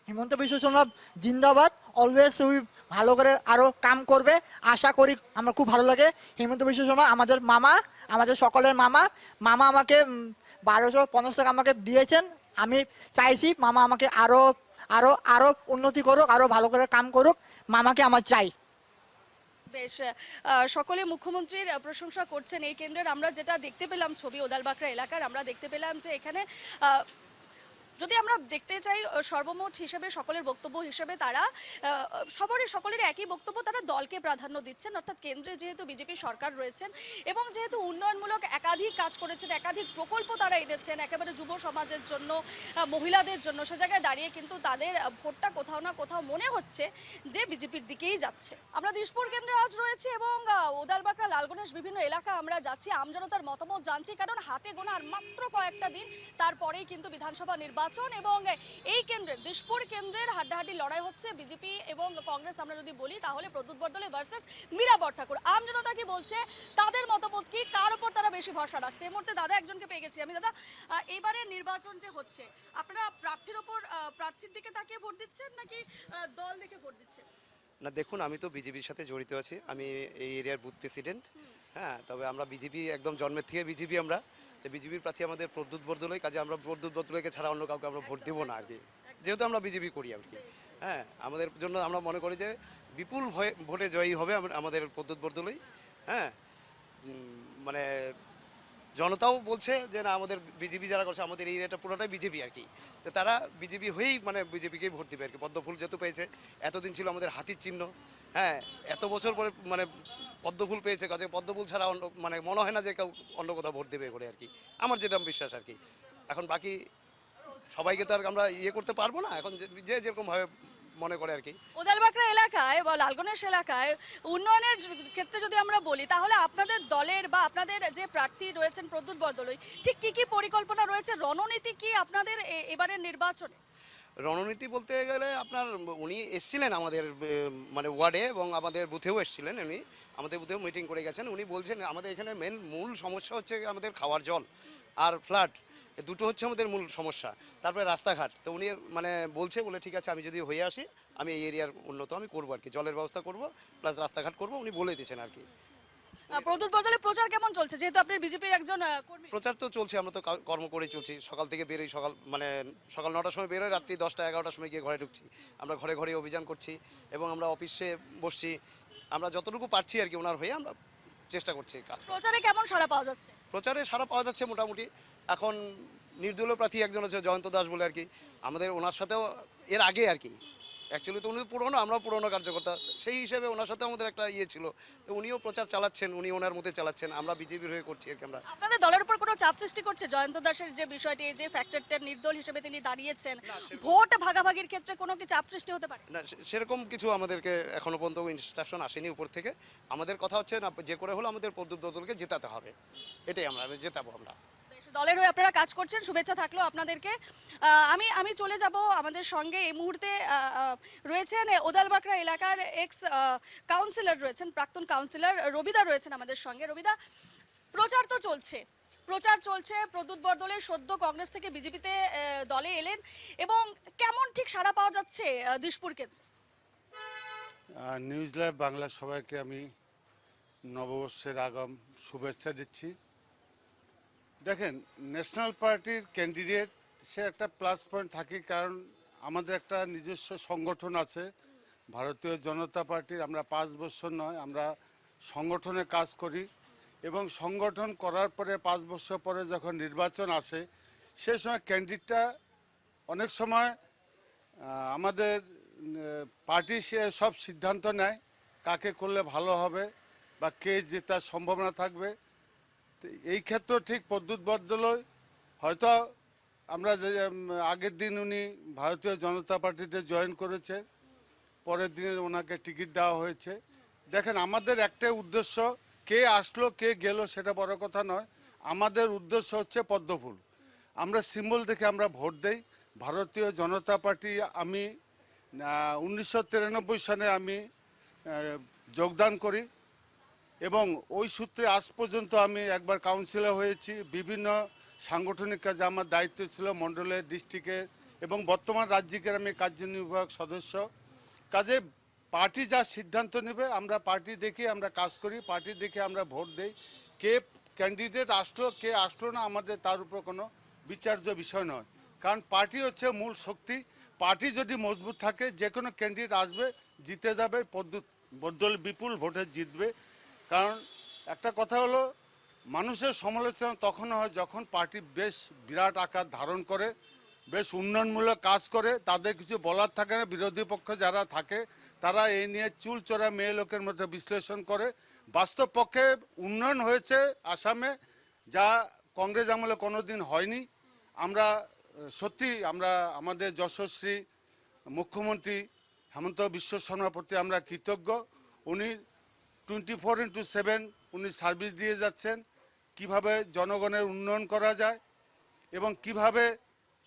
হিমন্ত বিশ্ব শর্মা জিন্দাবাদ, অলওয়েজ উই ভালো করে আরো কাম করবে আশা করি। আমার খুব ভালো লাগে হিমন্ত বিশ্ব শর্মা, আমাদের মামা, আমাদের সকলের মামা। মামা আমাকে 1250 টাকা আমাকে দিয়েছেন। আমি চাইছি মামা আমাকে আরো আরো আরো উন্নতি করুক, আরো ভালো করে কাম করুক, মামাকে আমার চাই। বেশ, সকলে মুখ্যমন্ত্রীর প্রশংসা করছেন এই কেন্দ্রের। আমরা যেটা দেখতে পেলাম ছবি ওদালবাকড়া এলাকার, আমরা দেখতে পেলাম যে এখানে যদি আমরা দেখতে চাই সর্বমোট হিসেবে সকলের বক্তব্য হিসেবে তারা সকলের একই বক্তব্য, তারা দলকে প্রাধান্য দিচ্ছেন। অর্থাৎ কেন্দ্রে যেহেতু বিজেপি সরকার রয়েছেন এবং যেহেতু উন্নয়নমূলক একাধিক কাজ করেছেন, একাধিক প্রকল্প তারা এনেছেন একেবারে যুব সমাজের জন্য, মহিলাদের জন্য, সে জায়গায় দাঁড়িয়ে কিন্তু তাদের ভোটটা কোথাও না কোথাও মনে হচ্ছে যে বিজেপির দিকেই যাচ্ছে। আমরা দিশপুর কেন্দ্রে আজ রয়েছি এবং ওদালবাকড়া, লালগণেশ বিভিন্ন এলাকা আমরা যাচ্ছি, আমজনতার মতামত জানছি, কারণ হাতে গোনা আর মাত্র কয়েকটা দিন, তারপরেই কিন্তু বিধানসভা নির্বাচন এবং এই কেন্দ্রের দিশপুর কেন্দ্রের হাড্ডাহাড্ডি লড়াই হচ্ছে বিজেপি এবং কংগ্রেস। আমরা যদি বলি তাহলে প্রদ্যুৎ বরদলৈ ভার্সেস মীরা বরঠাকুর। আমজনতা কি বলছে, তাদের মতামত কি, কার উপর তারা বেশি ভরসা রাখছে? এই মুহূর্তে দাদা একজনকে পেয়ে গেছি আমি। দাদা, এবারে নির্বাচন যে হচ্ছে, আপনারা প্রার্থীর দিকে তাকিয়ে ভোট দিচ্ছেন নাকি দল দেখে ভোট দিচ্ছেন? না দেখুন, আমি তো বিজেপির সাথে জড়িত আছি, আমি এই এরিয়ার বুথ প্রেসিডেন্ট। হ্যাঁ, তবে আমরা বিজেপি একদম জন্মের থেকে বিজেপি। আমরা তো বিজেপির প্রার্থী আমাদের প্রদ্যুৎ বরদলৈ, কাজে আমরা প্রদ্যুৎ বরদলৈকে ছাড়া অন্য কাউকে আমরা ভোট দেবো না আর কি, যেহেতু আমরা বিজেপি করি আর কি। হ্যাঁ, আমাদের জন্য আমরা মনে করি যে বিপুল ভোটে জয়ী হবে আমাদের প্রদ্যুৎ বরদলৈ। হ্যাঁ, মানে জনতাও বলছে যে না, আমাদের বিজেপি যারা করছে, আমাদের এই এরিয়াটা পুরোটাই বিজেপি আর কি। তো তারা বিজেপি হয়েই মানে বিজেপিকেই ভোট দেবে আর কি। পদ্মফুল যেহেতু পেয়েছে, এতদিন ছিল আমাদের হাতির চিহ্ন। হ্যাঁ, এত বছর পরে মানে পদ্মফুল পেয়েছে, কাজে পদ্মফুল ছাড়া অন্য মানে মনে হয় না যে কেউ অন্য কোথাও ভোট দেবে করে আর কি, আমার যেটা বিশ্বাস আর কি। এখন বাকি সবাইকে তো আর আমরা করতে পারবো না, এখন যে যেরকমভাবে মনে করে আর কি। ওদালবাকড়া এলাকায় বা লালগণেশ এলাকায় উন্নয়নের ক্ষেত্রে যদি আমরা বলি, তাহলে আপনাদের দলের বা আপনাদের যে প্রার্থী রয়েছেন প্রদ্যুৎ বরদলৈ, ঠিক কি কি পরিকল্পনা রয়েছে, রণনীতি কি আপনাদের এবারের নির্বাচনে? রণনীতি বলতে গেলে আপনার উনি এসেছিলেন আমাদের মানে ওয়ার্ডে এবং আমাদের বুথেও এসেছিলেন। উনি আমাদের বুথেও মিটিং করে গেছেন। উনি বলছেন আমাদের এখানে মূল সমস্যা হচ্ছে আমাদের খাওয়ার জল আর ফ্লাড, দুটো হচ্ছে আমাদের মূল সমস্যা। তারপরে রাস্তাঘাট। তো উনি মানে বলে ঠিক আছে, আমি যদি হয়ে আসি আমি এই এরিয়ার উন্নত আমি করবো আর কি, জলের ব্যবস্থা করব প্লাস রাস্তাঘাট করব, উনি বলে দিয়েছেন আর কি। প্রদ্যুৎ বরদলৈ প্রচার কেমন চলছে, যেহেতু আপনি বিজেপির একজন কর্মী? প্রচার তো চলছে, আমরা তো কর্ম করেই চলছি। সকাল থেকে বেরোই, সকাল 9টার সময় বেরোই, রাত্রি 10টা-11টার সময় গিয়ে ঘরে ঢুকছি। আমরা ঘরে ঘরে অভিযান করছি এবং আমরা অফিসে বসছি। আমরা যতটুকু পারছি আর কি ওনার হয়ে আমরা চেষ্টা করছি কাজ। প্রচারে কেমন সাড়া পাওয়া যাচ্ছে? প্রচারে সাড়া পাওয়া যাচ্ছে মোটামুটি। এখন নির্দলীয় প্রার্থী একজন আছে জয়ন্ত দাস বলে আর কি, আমাদের ওনার সাথেও এর আগে আর কি, অ্যাকচুয়ালি তো উনি পুরনো, আমরা পুরনো কার্যকর্তা, সেই হিসেবে ওনার সাথে আমাদের একটা ইয়ে ছিল, তো উনিও প্রচার চালাচ্ছেন, উনি ওনার মধ্যে চালাচ্ছেন, আমরা বিজেপির হয়ে করছি আর কি। আমরা আপনাদের দলের উপর কোনো চাপ সৃষ্টি করছে জয়ন্ত দাসের যে বিষয়টি, যে ফ্যাক্টরটা নির্দল হিসেবে তিনি দাঁড়িয়েছেন, ভোট ভাগাভাগির ক্ষেত্রে কোনো কি চাপ সৃষ্টি হতে পারে? না, সেরকম কিছু আমাদেরকে এখনো পর্যন্ত ইনস্ট্রাকশন আসেনি উপর থেকে। আমাদের কথা হচ্ছে না, যে করে হলো আমাদের প্রদ্যুৎ বদলকে জেতাতে হবে, এটাই আমরা জেতাবো আমরা। দলের হয়ে আপনারা কাজ করছেন, শুভেচ্ছা থাকলো আপনাদেরকে। আমি চলে যাব, আমাদের সঙ্গে এই মুহূর্তে রয়েছেন উদালবাকরা এলাকার এক্স কাউন্সিলর রয়েছেন, প্রাক্তন কাউন্সিলর রবিদা রয়েছেন আমাদের সঙ্গে। রবিদা, প্রচার তো চলছে, প্রদ্যুৎ বরদলৈ সদ্য কংগ্রেস থেকে বিজেপিতে দলে এলেন, এবং কেমন ঠিক সাড়া পাওয়া যাচ্ছে দিশপুর কেন্দ্রে? নিউজ লাইভ বাংলা সবাইকে আমি নববর্ষের আগাম শুভেচ্ছা দিচ্ছি। দেখেন, ন্যাশনাল পার্টির ক্যান্ডিডেট সে একটা প্লাস পয়েন্ট থাকে, কারণ আমাদের একটা নিজস্ব সংগঠন আছে ভারতীয় জনতা পার্টির। আমরা 5 বছর নয়, আমরা সংগঠনে কাজ করি, এবং সংগঠন করার পরে 5 বছর পরে যখন নির্বাচন আসে, সে সময় ক্যান্ডিডেটটা অনেক সময় আমাদের পার্টি সে সব সিদ্ধান্ত নেয় কাকে করলে ভালো হবে বা কে জেতার সম্ভাবনা থাকবে। এই ক্ষেত্রে ঠিক প্রদ্যুৎ বরদলৈ হয়তো আমরা আগের দিন উনি ভারতীয় জনতা পার্টিতে জয়েন করেছে, পরের দিনে ওনাকে টিকিট দেওয়া হয়েছে। দেখেন, আমাদের একটাই উদ্দেশ্য, কে আসলো কে গেল সেটা বড় কথা নয়, আমাদের উদ্দেশ্য হচ্ছে পদ্মফুল। আমরা সিম্বল দেখে আমরা ভোট দেই। ভারতীয় জনতা পার্টি আমি 1993 সালে আমি যোগদান করি, এবং ওই সূত্রে আজ পর্যন্ত আমি একবার কাউন্সিলর হয়েছি। বিভিন্ন সাংগঠনিক কাজে আমার দায়িত্ব ছিল মণ্ডলের, ডিস্ট্রিক্টের, এবং বর্তমান রাজ্যিকের আমি কার্যনির্বাহক সদস্য। কাজে পার্টি যা সিদ্ধান্ত নেবে আমরা পার্টি দেখে আমরা কাজ করি, পার্টি দেখে আমরা ভোট দেই। কে ক্যান্ডিডেট আসলো কে আসলো না আমাদের তার উপর কোনো বিচার্য বিষয় নয়, কারণ পার্টি হচ্ছে মূল শক্তি। পার্টি যদি মজবুত থাকে যে কোনো ক্যান্ডিডেট আসবে, জিতে যাবে, প্রদ্যুৎ বরদলৈ বিপুল ভোটে জিতবে। কারণ একটা কথা হলো, মানুষের সমালোচনা তখন হয় যখন পার্টি বেশ বিরাট আকার ধারণ করে, বেশ উন্নয়নমূলক কাজ করে, তাদের কিছু বলার থাকে না। বিরোধী পক্ষ যারা থাকে তারা এই নিয়ে চুলচোরা মেয়ে লোকের মধ্যে বিশ্লেষণ করে। বাস্তব পক্ষে উন্নয়ন হয়েছে আসামে, যা কংগ্রেস আমলে কোনো দিন হয়নি। আমরা সত্যি আমরা আমাদের যশস্বী মুখ্যমন্ত্রী হেমন্ত বিশ্ব শর্মার প্রতি আমরা কৃতজ্ঞ। উনি 24/7 উনি সার্ভিস দিয়ে যাচ্ছেন, কিভাবে জনগণের উন্নয়ন করা যায় এবং কিভাবে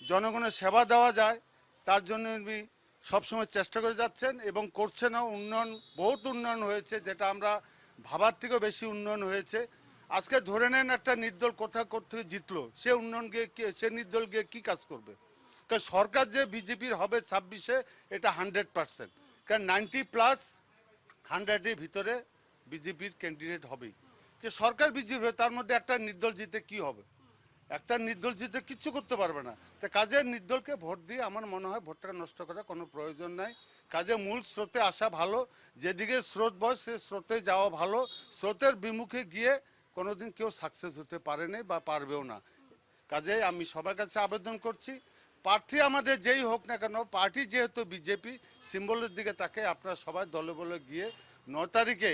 জনগণের সেবা দেওয়া যায় তার জন্য উনি সবসময় চেষ্টা করে যাচ্ছেন এবং করছেনও। উন্নয়ন, বহুত উন্নয়ন হয়েছে, যেটা আমরা ভাবার থেকেও বেশি উন্নয়ন হয়েছে। আজকে ধরে নেন একটা নির্দল কোথাও জিতলো, সে উন্নয়ন গিয়ে সে নির্দল গিয়ে কী কাজ করবে? কারণ সরকার যে বিজেপির হবে 26-এ এটা 100%, কারণ 90+100-এর ভিতরে বিজেপির ক্যান্ডিডেট হবেই। যে সরকার বিজেপি হবে, তার মধ্যে একটা নির্দল জিতে কি হবে? একটা নির্দল জিতে কিচ্ছু করতে পারবে না। তো কাজে নির্দলকে ভোট দিয়ে আমার মনে হয় ভোটটাকে নষ্ট করার কোনো প্রয়োজন নাই। কাজে মূল স্রোতে আসা ভালো, যেদিকে স্রোত বয় সে স্রোতে যাওয়া ভালো। স্রোতের বিমুখে গিয়ে কোনোদিন কেউ সাকসেস হতে পারেনি বা পারবেও না। কাজে আমি সবার কাছে আবেদন করছি, প্রার্থী আমাদের যেই হোক না কেন, পার্টি যেহেতু বিজেপি, সিম্বলের দিকে তাকে আপনারা সবাই দলে বলে গিয়ে 9 তারিখে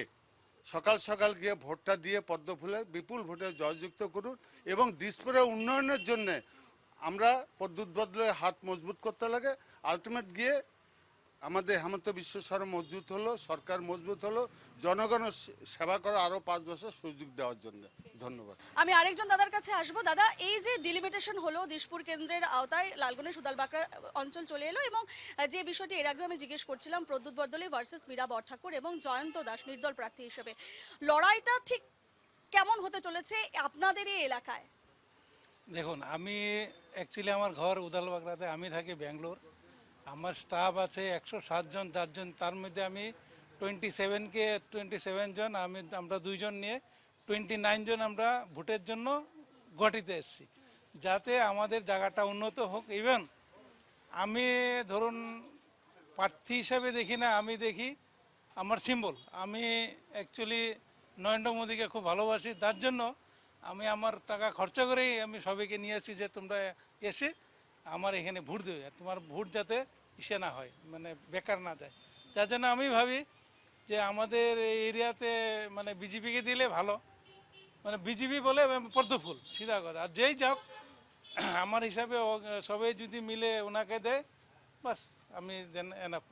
সকাল সকাল গিয়ে ভোটটা দিয়ে পদ্মফুলে বিপুল ভোটে জয়যুক্ত করুন। এবং দিশপুরের উন্নয়নের জন্য আমরা প্রদ্যুৎ বরদলৈয়ের হাত মজবুত করতে লাগে। আলটিমেট গিয়ে আমাদের হেমন্ত বিশ্ব শর্মা মজবুত হলো, সরকার মজবুত হলো, জনগণের সেবা করা আরও 5 বছর সুযোগ দেওয়ার জন্য। ধন্যবাদ। আমি আরেকজন দাদার কাছে আসবো। দাদা, এই যে ডিলিমিটেশন হলো দিশপুর কেন্দ্রের আওতায়, লালগণেশ উদালবাকরা অঞ্চল চলে এলো, এবং যে বিষয়টি এর আগেও আমি জিজ্ঞেস করছিলাম, প্রদ্যুৎ বরদলৈ ভার্সেস মীরা বরঠাকুর এবং জয়ন্ত দাস নির্দল প্রার্থী হিসেবে, লড়াইটা ঠিক কেমন হতে চলেছে আপনাদের এই এলাকায়? দেখুন, আমি অ্যাকচুয়ালি আমার ঘর উদালবাকরাতে, আমি থাকি ব্যাঙ্গালোর। আমার স্টাফ আছে 107 জন, 4 জন, তার মধ্যে আমি 27 জন, আমরা 2 জন নিয়ে 29 জন আমরা ভোটের জন্য গঠিত এসেছি, যাতে আমাদের জায়গাটা উন্নত হোক। ইভেন আমি ধরুন প্রার্থী হিসাবে দেখি না, আমি দেখি আমার সিম্বল। আমি অ্যাকচুয়ালি নরেন্দ্র মোদীকে খুব ভালোবাসি, তার জন্য আমি আমার টাকা খরচা করেই আমি সবাইকে নিয়ে আসি যে তোমরা এসে আমার এখানে ভোট দেবে, তোমার ভোট যাতে ইসে না হয়, মানে বেকার না যায়। যার জন্য আমি ভাবি যে আমাদের এই এরিয়াতে মানে বিজেপিকে দিলে ভালো, মানে বিজেপি বলে পদ্মফুল, সিধা কথা। আর যেই যাক আমার হিসাবে সবাই যদি মিলে ওনাকে দেয়, বাস আমি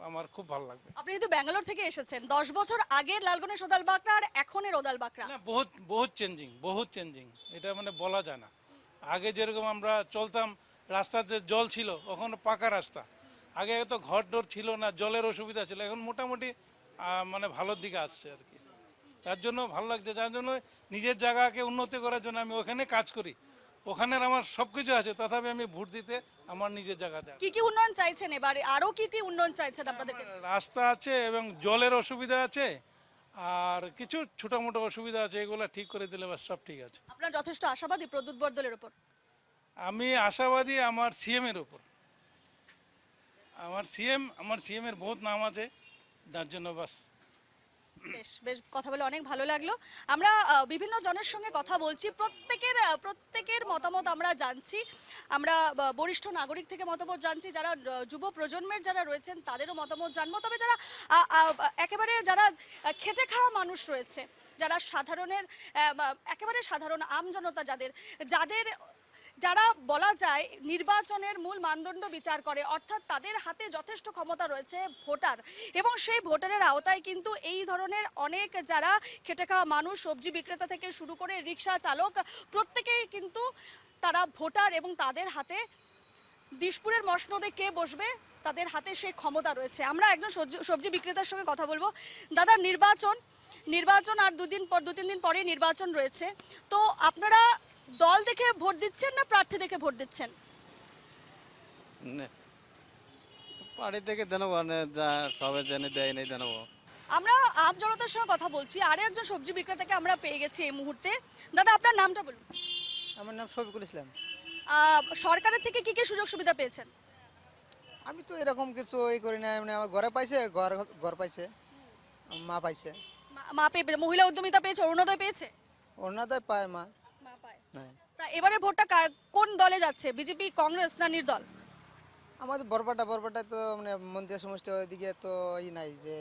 আমার খুব ভালো লাগবে। আপনি কিন্তু ব্যাঙ্গালোর থেকে এসেছেন, 10 বছর আগের লালগণেশ ওদাল বাঁকড়া আর এখনের ওদাল বাঁকড়া। না, বহুত চেঞ্জিং, এটা মানে বলা যায় না। আগে যেরকম আমরা চলতাম, রাস্তাতে জল ছিল, ওখানে পাকা রাস্তা। আগে তো ঘর ডোর ছিল না, জলের অসুবিধা ছিল, এখন মোটামুটি মানে ভালোর দিকে আসছে আর কি। তার জন্য ভালো লাগছে, যার জন্য নিজের জায়গাকে উন্নতি করার জন্য আমি ওখানে কাজ করি। ওখানের আমার সব কিছু আছে, তথাপি আমি ভোট দিতে আমার নিজের জায়গাতে। কি কি উন্নয়ন চাইছেন এবারে, আরো কি কি উন্নয়ন চাইছেন আপনাদেরকে? রাস্তা আছে এবং জলের অসুবিধা আছে, আর কিছু ছোটোমোটো অসুবিধা আছে, এগুলো ঠিক করে দিলে বাস সব ঠিক আছে। আপনারা যথেষ্ট আশাবাদী প্রদ্যুৎ বরদলের উপর? আমি আশাবাদী আমার সিএমের উপর। আমার সিএম এর বহুত নাম আছে, যার জন্য বাস। বেশ বেশ, কথা বলে অনেক ভালো লাগলো। আমরা বিভিন্ন জনের সঙ্গে কথা বলছি, প্রত্যেকের মতামত আমরা জানছি। আমরা বরিষ্ঠ নাগরিক থেকে মতামত জানছি, যারা যুব প্রজন্মের যারা রয়েছেন তাদেরও মতামত জানবো। তবে যারা একেবারে যারা খেটে খাওয়া মানুষ রয়েছে, যারা একেবারে সাধারণ আমজনতা, যারা বলা যায় নির্বাচনের মূল মানদণ্ড বিচার করে, অর্থাৎ তাদের হাতে যথেষ্ট ক্ষমতা রয়েছে, ভোটার, এবং সেই ভোটারের আওতায় কিন্তু এই ধরনের অনেক যারা খেটে খাওয়া মানুষ, সবজি বিক্রেতা থেকে শুরু করে রিক্সা চালক, প্রত্যেকেই কিন্তু তারা ভোটার, এবং তাদের হাতে দিশপুরের মসনদে কে বসবে তাদের হাতে সেই ক্ষমতা রয়েছে। আমরা একজন সবজি বিক্রেতার সঙ্গে কথা বলবো। দাদা, নির্বাচন আর দু তিন দিন পরে নির্বাচন রয়েছে, তো আপনারা দল দেখে ভোট দিচ্ছেন না প্রার্থী দেখে ভোট দিচ্ছেন? পার্টি থেকে দেন, যা সবাই জেনে দেয় নেই দেন। আমরা আম জনতার সঙ্গে কথা বলছি, আরো একজন সবজি বিক্রেতাকে আমরা পেয়ে গেছি এই মুহূর্তে। দাদা, আপনার নামটা বলুন। আমার নাম শফিকুল ইসলাম। সরকারের থেকে কি কি সুযোগ সুবিধা পেয়েছেন? আমি তো এরকম কিছু করি না, মানে আমার ঘরে পাইছে, ঘর পাইছে, মা পাইছে। মা পেয়ে, মহিলা উদ্যমিতা পেয়েছে, অরুণোদয় পেয়েছে? অরুণোদয় পায় মা। পায়। হ্যাঁ। তা এবারে ভোটটা কোন দলে যাচ্ছে, বিজেপি, কংগ্রেস না নির্দল? আমাদের বরপাটা তো মানে মন্দির সমষ্টি, ওইদিকে তো নাই যে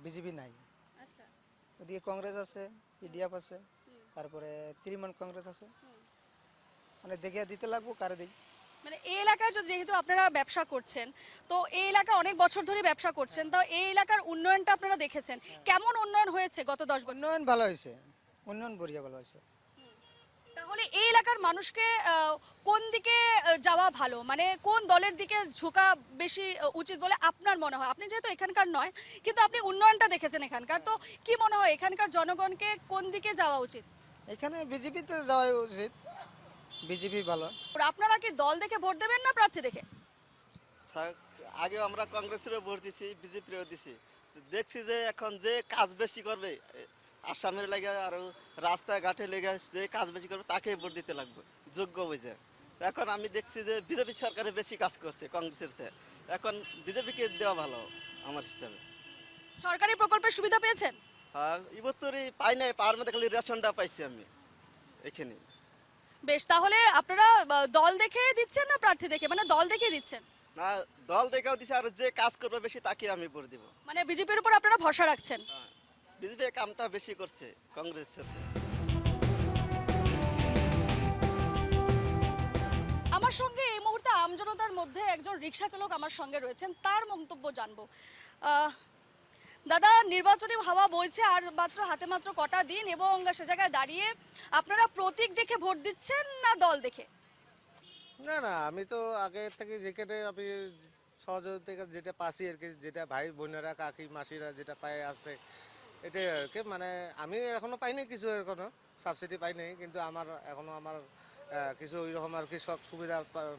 বিজেপি নাই। আচ্ছা। ওদিকে কংগ্রেস আছে, পিডিএফ আছে, তারপরে তৃণমূল কংগ্রেস আছে। মানে দেখে দিতে লাগবো, কারে দিই। মানে এই এলাকায় যেহেতু আপনারা ব্যবসা করছেন, তো এই এলাকা অনেক বছর ধরে ব্যবসা করছেন, তো এই এলাকার উন্নয়নটা আপনারা দেখেছেন, কেমন উন্নয়ন হয়েছে গত 10 বছর? উন্নয়ন ভালো হয়েছে, উন্নয়ন বড়িয়া ভালো হয়েছে। তাহলে এই এলাকার মানুষকে কোন দিকে যাওয়া ভালো, মানে কোন দলের দিকে ঝোঁকা বেশি উচিত বলে আপনার মনে হয়? আপনি যেহেতু এখানকার নয়, কিন্তু আপনি উন্নয়নটা দেখেছেন এখানকার, তো কি মনে হয় এখানকার জনগণকে কোন দিকে যাওয়া উচিত? এখানে বিজেপিতে যাওয়া উচিত, বিজেপি ভালো। আপনারা কি দল দেখে ভোট দেবেন না প্রার্থী দেখে? আগে আমরা কংগ্রেসেরও ভোট দিছি, বিজেপিরও দিছি। দেখছি যে এখন যে কাজ বেশি করবে, আসামের লেগে আর রাস্তাঘাটে লেগে যে কাজ বেশি করবে তাকেই ভোট দিতে লাগবে, যোগ্য বুঝে। এখন আমি দেখছি যে বিজেপি সরকারে বেশি কাজ করছে কংগ্রেসের চেয়ে, এখন বিজেপিকে দেওয়া ভালো আমার হিসাবে। সরকারি প্রকল্পের সুবিধা পেয়েছেন? আর ইবতরি পাই নাই, পাওয়ার মধ্যে খালি রেশনটা পাইছি আমি এখানে। বেশ, তাহলে আপনারা দল দেখে দিচ্ছেন না প্রার্থী দেখে, মানে দল দেখে দিচ্ছেন? না, দল দেখেও দিছে, আর যে কাজ করবে বেশি তাকে আমি ভোট দিব। মানে বিজেপির উপর আপনারা ভরসা রাখছেন? বিজেপি কামটা বেশি করছে কংগ্রেসের চেয়ে। আমার সঙ্গে এই মুহূর্তে আমজনতার মধ্যে একজন রিক্সা চালক আমার সঙ্গে রয়েছেন, তার মন্তব্য জানবো। দাদা, নির্বাচনী হাওয়া বইছে, আর হাতে মাত্র কটা দিন, এবং সে জায়গায় দাঁড়িয়ে আপনারা প্রতীক দেখে ভোট দিচ্ছেন না দল দেখে? না, আমি তো আগে থেকে যেখানে আমি সহযোগিতা যেটা পাচ্ছি আর কি, যেটা ভাই বোনেরা, কাকি মাসিরা যেটা পায় আছে, এটাই আর কি। মানে আমি এখনো পাইনি কিছু, এখনো সাবসিডি পাইনি, কিন্তু আমার কিছু ওই রকম আর কি সুবিধা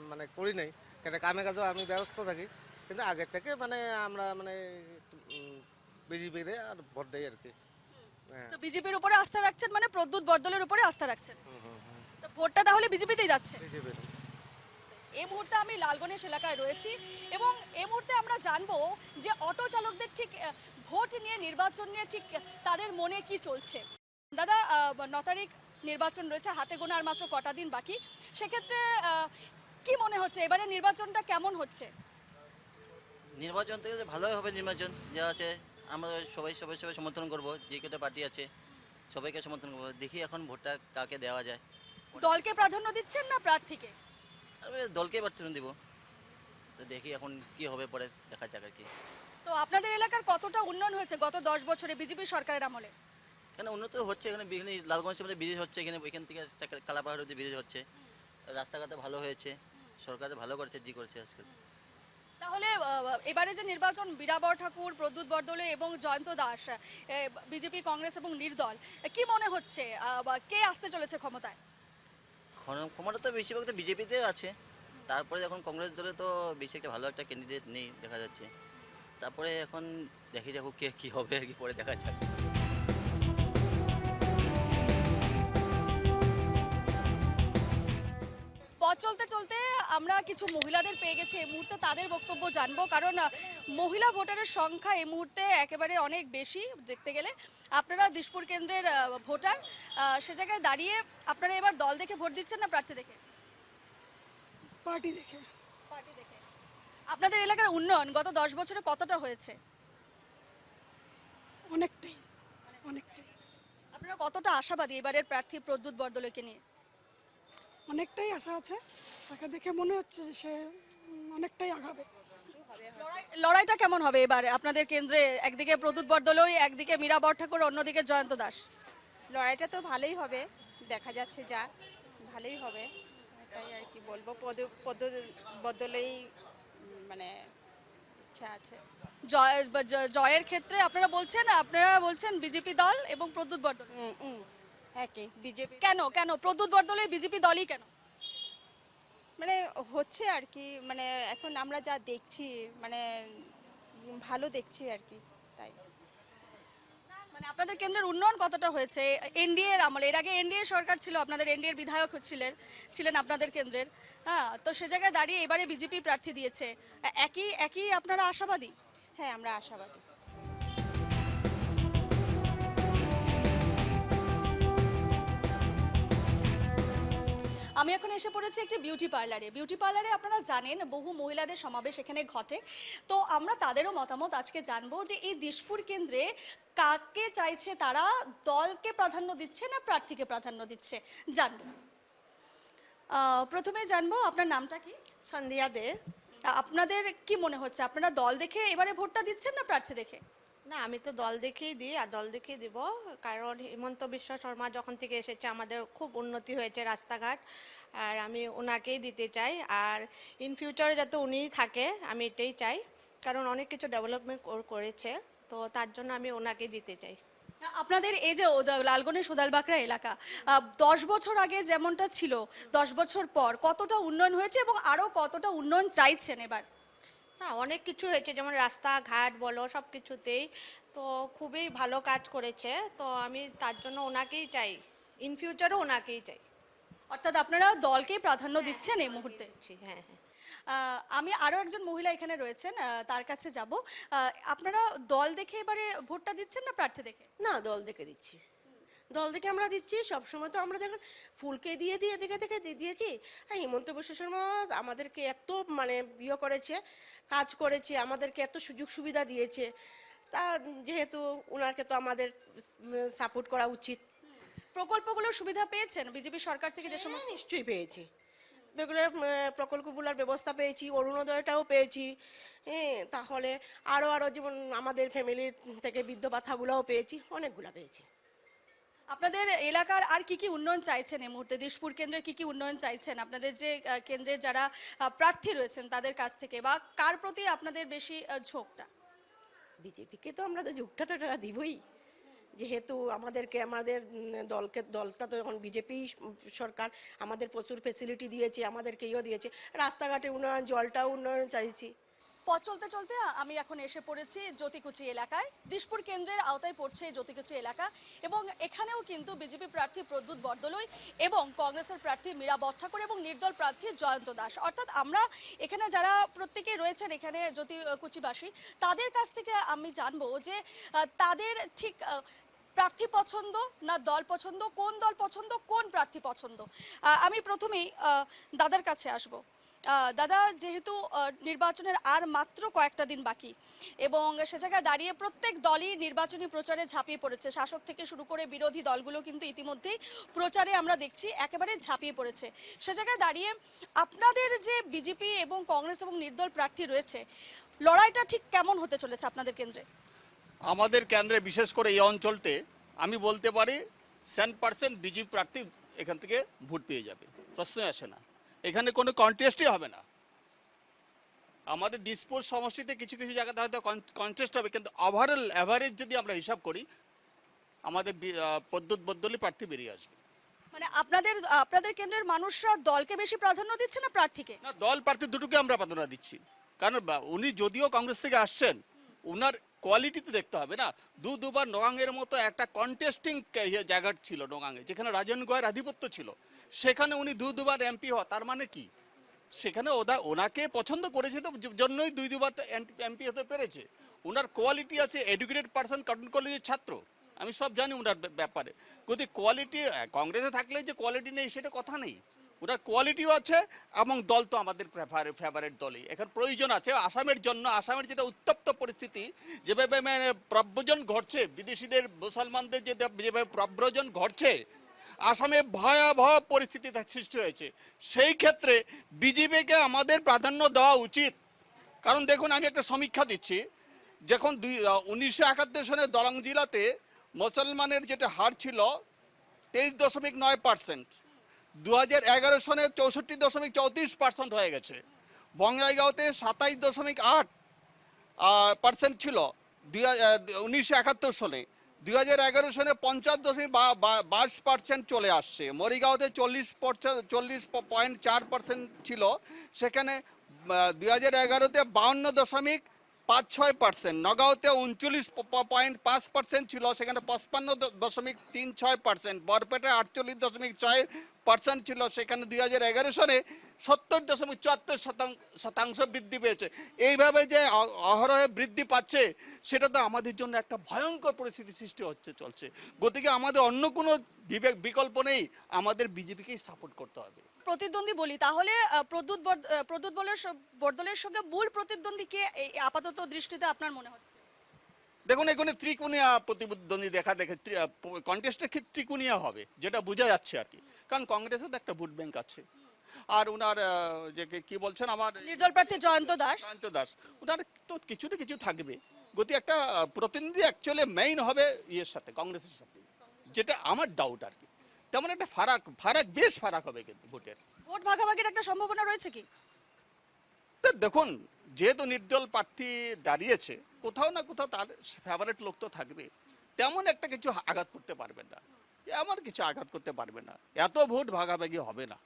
মানে করি নাই, কেন কামে কাজেও আমি ব্যস্ত থাকি। কিন্তু আগের থেকে মানে আমরা মানে বিজেপির আর ভোট দেই আর কি। তো বিজেপির উপরে আস্থা রাখছেন, মানে প্রদ্যুৎ বরদলের উপরে আস্থা রাখছেন, তো ভোটটা তাহলে বিজেপিতেই যাচ্ছে? এই মুহূর্তে আমি লালগণেশ এলাকায় রয়েছি, এবং এই মুহূর্তে আমরা জানবো যে অটো চালকদের ঠিক ভোট নিয়ে, নির্বাচন নিয়ে ঠিক তাদের মনে কি চলছে। দাদা, 9 তারিখ নির্বাচন রয়েছে, হাতে গোনা আর মাত্র কটা দিন বাকি, সেক্ষেত্রে কি মনে হচ্ছে এবারে নির্বাচনটা কেমন হচ্ছে? নির্বাচন থেকে ভালোই হবে, নির্বাচন যা আছে আমরা সবাই সবাই সবাই সমর্থন করব, যে কটা পার্টি আছে সবাইকে সমর্থন করবো। দেখি এখন ভোটটা কাকে দেওয়া যায়। দলকে প্রাধান্য দিচ্ছেন না প্রার্থীকে? আমি দলকে প্রার্থনা দিব, তো দেখি এখন কি হবে, পরে দেখা যাক আর কি। তো আপনাদের এলাকার কতটা উন্নয়ন হয়েছে গত 10 বছরে বিজেপি সরকারের আমলে? এখানে উন্নত হচ্ছে, এখানে বিভিন্ন লালগঞ্জের মধ্যে ব্রিজ হচ্ছে, এখানে ওইখান থেকে কালাপাহাড় অব্দি ব্রিজ হচ্ছে, রাস্তাঘাটে ভালো হয়েছে, সরকার ভালো করেছে, জি করেছে আজকাল। তাহলে এবারে যে নির্বাচন বীরাবর ঠাকুর, প্রদ্যুৎ বরদলৈ এবং জয়ন্ত দাস, বিজেপি, কংগ্রেস এবং নির্দল, কি মনে হচ্ছে কে আসতে চলেছে ক্ষমতায়? ক্ষমতা তো বেশিরভাগ তো বিজেপিতে আছে, তারপরে এখন কংগ্রেস দলে তো বেশি একটা ভালো একটা ক্যান্ডিডেট নেই দেখা যাচ্ছে। তারপরে এখন দেখি যাবো কে কী হবে আর কি, পরে দেখা যাক। পথ চলতে চলতে আমরা কিছু মহিলাদের পেয়ে গেছি, এই মুহূর্তে তাদের বক্তব্য জানবো, কারণ মহিলা ভোটারের সংখ্যা এই মুহূর্তে একেবারে অনেক বেশি দেখতে গেলে। আপনারা দিশপুর কেন্দ্রের ভোটার, সে জায়গায় দাঁড়িয়ে আপনারা এবার দল দেখে ভোট দিচ্ছেন না প্রার্থী দেখে? পার্টি দেখে। পার্টি দেখে। আপনাদের এলাকার উন্নয়ন গত 10 বছরে কতটা হয়েছে? অনেকটাই অনেকটাই। আপনারা কতটা আশাবাদী এবারের প্রার্থী প্রদ্যুৎ বরদলৈকে নিয়ে? অনেকটাই আশা আছে, তাকে দেখে মনে হচ্ছে যে সে অনেকটাই আগাবে। লড়াইটা কেমন হবে এবার আপনাদের কেন্দ্রে? একদিকে প্রদ্যুৎ বরদলৈ, একদিকে মীরা বরঠাকুর, অন্যদিকে জয়ন্ত দাস। লড়াইটা তো ভালোই হবে, দেখা যাচ্ছে যা ভালোই হবে, এটাই আর কি বলবো। বদলেই মানে ইচ্ছা আছে। জয়ের ক্ষেত্রে আপনারা বলছেন বিজেপি দল এবং প্রদ্যুৎ বরদলৈ একই বিজেপি। কেন কেন প্রদ্যুৎ বরদলৈ বিজেপি দলই কেন? মানে হচ্ছে আর কি, মানে এখন আমরা যা দেখছি মানে ভালো দেখছি আর কি, তাই। মানে আপনাদের কেন্দ্রের উন্নয়ন কতটা হয়েছে এনডিএ এর আমলে? এর আগে এনডিএ সরকার ছিল, আপনাদের এনডিএ এর বিধায়ক ছিলেন আপনাদের কেন্দ্রের, হ্যাঁ, তো সে জায়গায় দাঁড়িয়ে এবারে বিজেপি প্রার্থী দিয়েছে, একই আপনারা আশাবাদী? হ্যাঁ, আমরা আশাবাদী। আমি এখন এসে পড়েছি একটি বিউটি পার্লারে। আপনারা জানেন বহু মহিলাদের সমাবেশ এখানে ঘটে, তো আমরা তাদেরও মতামত আজকে জানবো যে এই দিশপুর কেন্দ্রে কাকে চাইছে তারা, দলকে প্রাধান্য দিচ্ছে না প্রার্থীকে প্রাধান্য দিচ্ছে, জানবো। প্রথমে জানবো আপনার নামটা কি? সন্ধ্যা দে। আপনাদের কি মনে হচ্ছে, আপনারা দল দেখে এবারে ভোটটা দিচ্ছেন না প্রার্থী দেখে? না, আমি তো দল দেখেই দিই, আর দল দেখেই দিব, কারণ হিমন্ত বিশ্ব শর্মা যখন থেকে এসেছে আমাদের খুব উন্নতি হয়েছে রাস্তাঘাট, আর আমি ওনাকেই দিতে চাই। আর ইন ফিউচারে যাতে উনিই থাকে আমি এটাই চাই, কারণ অনেক কিছু ডেভেলপমেন্ট করেছে, তো তার জন্য আমি ওনাকেই দিতে চাই। আপনাদের এই যে লালগণের সোদালবাকড়া এলাকা 10 বছর আগে যেমনটা ছিল, 10 বছর পর কতটা উন্নয়ন হয়েছে এবং আরও কতটা উন্নয়ন চাইছেন এবার? না, অনেক কিছু হয়েছে, যেমন রাস্তাঘাট বলো, সব কিছুতেই তো খুবই ভালো কাজ করেছে, তো আমি তার জন্য ওনাকেই চাই, ইন ফিউচারও ওনাকেই চাই। অর্থাৎ আপনারা দলকেই প্রাধান্য দিচ্ছেন এই মুহূর্তে? হ্যাঁ হ্যাঁ। আমি আরও একজন মহিলা এখানে রয়েছেন, তার কাছে যাব। আপনারা দল দেখে এবারে ভোটটা দিচ্ছেন না প্রার্থী দেখে? না, দল দেখে দিচ্ছি, দল দেখে আমরা দিচ্ছি। সবসময় তো আমরা দেখুন ফুলকে দিয়ে দিয়েছি। আর হিমন্ত বিশ্ব শর্মা আমাদেরকে এত মানে করেছে, কাজ করেছে, আমাদেরকে এত সুযোগ সুবিধা দিয়েছে, তা যেহেতু ওনাকে তো আমাদের সাপোর্ট করা উচিত। প্রকল্পগুলোর সুবিধা পেয়েছেন বিজেপি সরকার থেকে? যে সমস্ত নিশ্চয়ই পেয়েছি, প্রকল্পগুলোর ব্যবস্থা পেয়েছি, অরুণোদয়টাও পেয়েছি, হ্যাঁ, তাহলে আরও যেমন আমাদের ফ্যামিলির থেকে বৃদ্ধ ভাতাগুলোও পেয়েছি, অনেকগুলো পেয়েছি। আপনাদের এলাকার আর কি উন্নয়ন চাইছেন এই মুহূর্তে? দিশপুর কেন্দ্রের কি উন্নয়ন চাইছেন আপনাদের যে কেন্দ্রের যারা প্রার্থী রয়েছেন তাদের কাছ থেকে, বা কার প্রতি আপনাদের বেশি ঝোঁকটা? বিজেপিকে তো আমরা তো ঝোঁকটা দিবই, যেহেতু আমাদের দলটা তো এখন বিজেপি সরকার, আমাদের প্রচুর ফেসিলিটি দিয়েছে, আমাদেরকে দিয়েছে, রাস্তাঘাটে উন্নয়ন, জলটাও উন্নয়ন চাইছি। পথ চলতে চলতে আমি এখন এসে পড়েছি জ্যোতিকুচি এলাকায়। দিশপুর কেন্দ্রের আওতায় পড়ছে এই জ্যোতিকুচি এলাকা, এবং এখানেও কিন্তু বিজেপি প্রার্থী প্রদ্যুৎ বরদলৈ এবং কংগ্রেসের প্রার্থী মীরা বরঠাকুর এবং নির্দল প্রার্থী জয়ন্ত দাস, অর্থাৎ আমরা এখানে যারা প্রত্যেকেই রয়েছেন এখানে জ্যোতিকুচিবাসী, তাদের কাছ থেকে আমি জানবো যে তাদের ঠিক প্রার্থী পছন্দ না দল পছন্দ, কোন দল পছন্দ, কোন প্রার্থী পছন্দ। আমি প্রথমেই দাদার কাছে আসবো। দাদা, যেহেতু নির্বাচনের আর মাত্র কয়েকটা দিন বাকি এবং সে জায়গায় দাঁড়িয়ে প্রত্যেক দলই নির্বাচনী প্রচারে ঝাঁপিয়ে পড়েছে, শাসক থেকে শুরু করে বিরোধী দলগুলো কিন্তু ইতিমধ্যেই প্রচারে আমরা দেখছি একেবারে ঝাঁপিয়ে পড়েছে। সে জায়গায় দাঁড়িয়ে আপনাদের যে বিজেপি এবং কংগ্রেস এবং নির্দল প্রার্থী রয়েছে, লড়াইটা ঠিক কেমন হতে চলেছে আপনাদের কেন্দ্রে? আমাদের কেন্দ্রে বিশেষ করে এই অঞ্চলতে আমি বলতে পারি 100% বিজেপি প্রার্থী এখান থেকে ভোট পেয়ে যাবে, প্রশ্নই আসে না। এখানে কোনো কন্টেস্টই হবে না। আমাদের দিসপুর সমষ্টিতে কিছু কিছু জায়গাতে হয়তো কন্টেস্ট হবে, কিন্তু ওভারঅল অ্যাভারেজ যদি আমরা হিসাব করি আমাদের পদ্মুৎ বদলি প্রার্থী বেরিয়ে আসবে। মানে আপনাদের কেন্দ্রের মানুষরা দলকে বেশি প্রাধান্য দিচ্ছে না প্রার্থীকে? না, দল প্রার্থী দুটোকে আমরা প্রাধান্য দিচ্ছি, কারণ উনি যদিও কংগ্রেস থেকে আসছেন, উনার কোয়ালিটি তো দেখতে হবে না। দুবার নোগাংয়ের মতো একটা কন্টেস্টিং জায়গা ছিল নোগাংয়ে, যেখানে রাজন গোয়ের আধিপত্য ছিল, সেখানে উনি দুবার এমপি হওয়া, তার মানে কি সেখানে ওনাকে পছন্দ করেছে তো জন্যই দুবার এমপি হতে পেরেছে। ওনার কোয়ালিটি আছে, এডুকেটেড পার্সন, কটন কলেজের ছাত্র, আমি সব জানি ওনার ব্যাপারে। যদি কোয়ালিটি কংগ্রেসে থাকলে যে কোয়ালিটি নেই সেটা কথা নেই, ওনার কোয়ালিটিও আছে এবং দল তো আমাদের ফেভারিট দলই। এখন প্রয়োজন আছে আসামের জন্য, আসামের যেটা উত্তপ্ত পরিস্থিতি, যেভাবে মানে প্রব্রজন ঘটছে, বিদেশিদের মুসলমানদের যেভাবে প্রব্রজন ঘটছে, আসামে ভয়াবহ পরিস্থিতি সৃষ্টি হয়েছে। সেই ক্ষেত্রে বিজেপিকে আমাদের প্রাধান্য দেওয়া উচিত। কারণ দেখুন, আমি একটা সমীক্ষা দিচ্ছি, যখন 1971 সালে দলং জেলাতে মুসলমানের যেটা হার ছিল 23.9%, 2011 সনে 64.34% হয়ে গেছে। বঙ্গাইগাঁওতে 27.8% ছিল 1971 সনে, 2011 সনে 50.22% চলে আসছে। মরিগাঁওতে 40.4% ছিল, সেখানে 2011-তে 52.56%, নগাঁওতে 39.5% ছিল, সেখানে 55.36%, বরপেটায় 48.6% ছিল, সেখানে 2011 সনে 70.74% বৃদ্ধি পেয়েছে। এইভাবে যে অহরহে বৃদ্ধি পাচ্ছে, সেটা তো আমাদের জন্য একটা ভয়ঙ্কর পরিস্থিতি সৃষ্টি চলছে। গতিকে আমাদের অন্য কোনো বিকল্প নেই, আমাদের বিজেপিকেই সাপোর্ট করতে হবে। প্রতিদ্বন্দ্বী বলি তাহলে প্রদ্যুৎ বরদলের সঙ্গে মূল প্রতিদ্বন্দ্বী কে আপাতত দৃষ্টিতে আপনার মনে হচ্ছে? দেখুন, এখানে ত্রিকোণীয় প্রতিদ্বন্দ্বী কন্টেস্টের ক্ষেত্রে ত্রিকোণীয় হবে, যেটা বোঝা যাচ্ছে আর কি। কারণ কংগ্রেসের তো একটা ভোট ব্যাংক আছে, আর ওনার যে কি বলছেন আমার নির্দল প্রার্থী জয়ন্ত দাস, ওনার তো কিছু না কিছু থাকবে। গতি একটা প্রতিনিধি অ্যাকচুয়ালি মেইন হবে ইয়ের সাথে, কংগ্রেসের সাথে, যেটা আমার ডাউট আর কি। তেমন একটা বেশ ফারাক হবে, কিন্তু ভোট ভাগাভাগির একটা সম্ভাবনা রয়েছে কি? দেখুন, যেহেতু নির্দল প্রার্থী দাঁড়িয়েছে, কোথাও না কোথাও তার ফেভারিট লোক তো থাকবে, তেমন একটা কিছু আঘাত করতে পারবেন না, এমন কিছু আঘাত করতে পারবে না, এত ভোট ভাগাভাগি হবে না।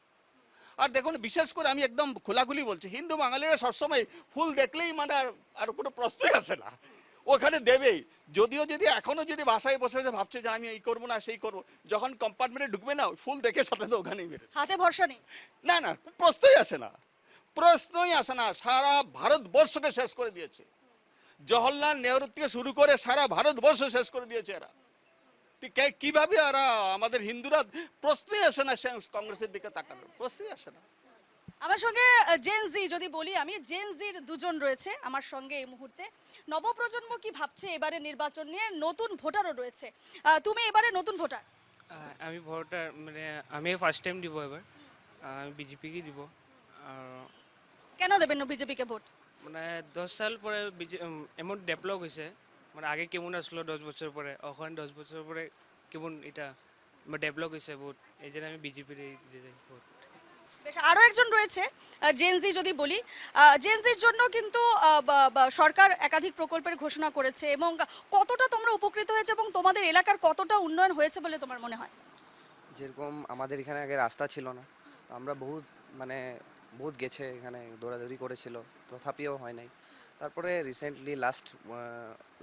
আর দেখুন, বিশেষ করে আমি একদম খোলাখুলি বলছি, হিন্দু বাঙালিরা সবসময় ফুল দেখলেই মানে আর কোনো প্রশ্নই আসে না, ওখানে দেবেই। যদিও এখনো যদি বাসায় বসে ভাবছে যে আমি এই করবো না সেই করবো, যখন কম্পার্টমেন্টে ঢুকবে না, ফুল দেখে সাথে তো ওখানেই বেরোবে, হাতে ভরসা নেই। না, প্রশ্নই আসে না। সারা ভারতবর্ষকে শেষ করে দিয়েছে, জওহরলাল নেহরু থেকে শুরু করে সারা ভারতবর্ষ শেষ করে দিয়েছে এরা। কিভাবে এরা আমাদের হিন্দুরা, প্রশ্নই আসে না কংগ্রেসের দিকে তাকানোর, প্রশ্নই আসে না। আমার সঙ্গে জেনজি যদি বলি, আমি জেনজির দুজন রয়েছে আমার সঙ্গে এই মুহূর্তে। নবপ্রজন্ম কি ভাবছে এবারে নির্বাচন নিয়ে? নতুন ভোটারও রয়েছে, তুমি এবারে নতুন ভোটার? আমি ভোটার, মানে আমি ফার্স্ট টাইম দিব এবার, আমি বিজেপিকে দিব। আর কেন দেবেন বিজেপিকে ভোট? মানে 10 সাল পরে এমন ডেভেলপ হয়েছে, মানে আগে কেমন আসলো 10 বছর পরে, এখন 10 বছর পরে কেমন এটা ডেভেলপ হয়েছে বহুত, এই জন্য আমি বিজেপির ভোট। বেশ, আরও একজন রয়েছে জেনজি যদি বলি, জেনজির জন্য কিন্তু সরকার একাধিক প্রকল্পের ঘোষণা করেছে, এবং কতটা তোমরা উপকৃত হয়েছে এবং তোমাদের এলাকার কতটা উন্নয়ন হয়েছে বলে তোমার মনে হয়? যেরকম আমাদের এখানে আগে রাস্তা ছিল না, তো আমরা বহুত গেছে এখানে দৌড়াদৌড়ি করেছিল, তথাপিও হয় নাই। তারপরে recently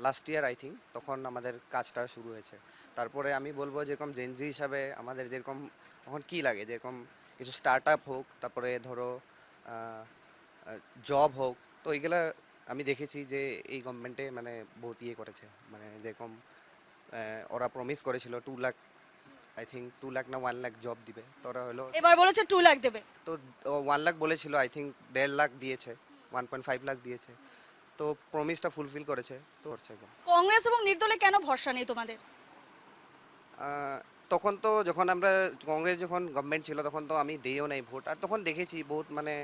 last year I think, তখন আমাদের কাজটা শুরু হয়েছে। তারপরে আমি বলবো যেরকম জেনজি হিসাবে আমাদের যেরকম এখন কি লাগে, যেরকম কিছু স্টার্ট আপ হোক, তারপরে ধরো জব হোক, তো এইগুলা আমি দেখেছি যে এই গভর্নমেন্টে মানে বহুত করেছে। মানে যেরকম ওরা প্রমিস করেছিল 2 লাখ আই থিঙ্ক 2 লাখ না 1 লাখ জব দিবে, তোরা হলো এবার বলেছে 2 লাখ দেবে। তো 1 লাখ বলেছিল, আই থিঙ্ক 1.5 লাখ দিয়েছে, 1.5 লাখ দিয়েছে, তো প্রমিসটা ফুলফিল করেছে তো হচ্ছে এখন। কংগ্রেস এবং নির্দলে কেন ভরসা নেই তোমাদের? তখন তো যখন আমরা কংগ্রেস যখন গভর্নমেন্ট ছিল তখন তো আমি দিইও নাই ভোট, আর তখন দেখেছি বহুত মানে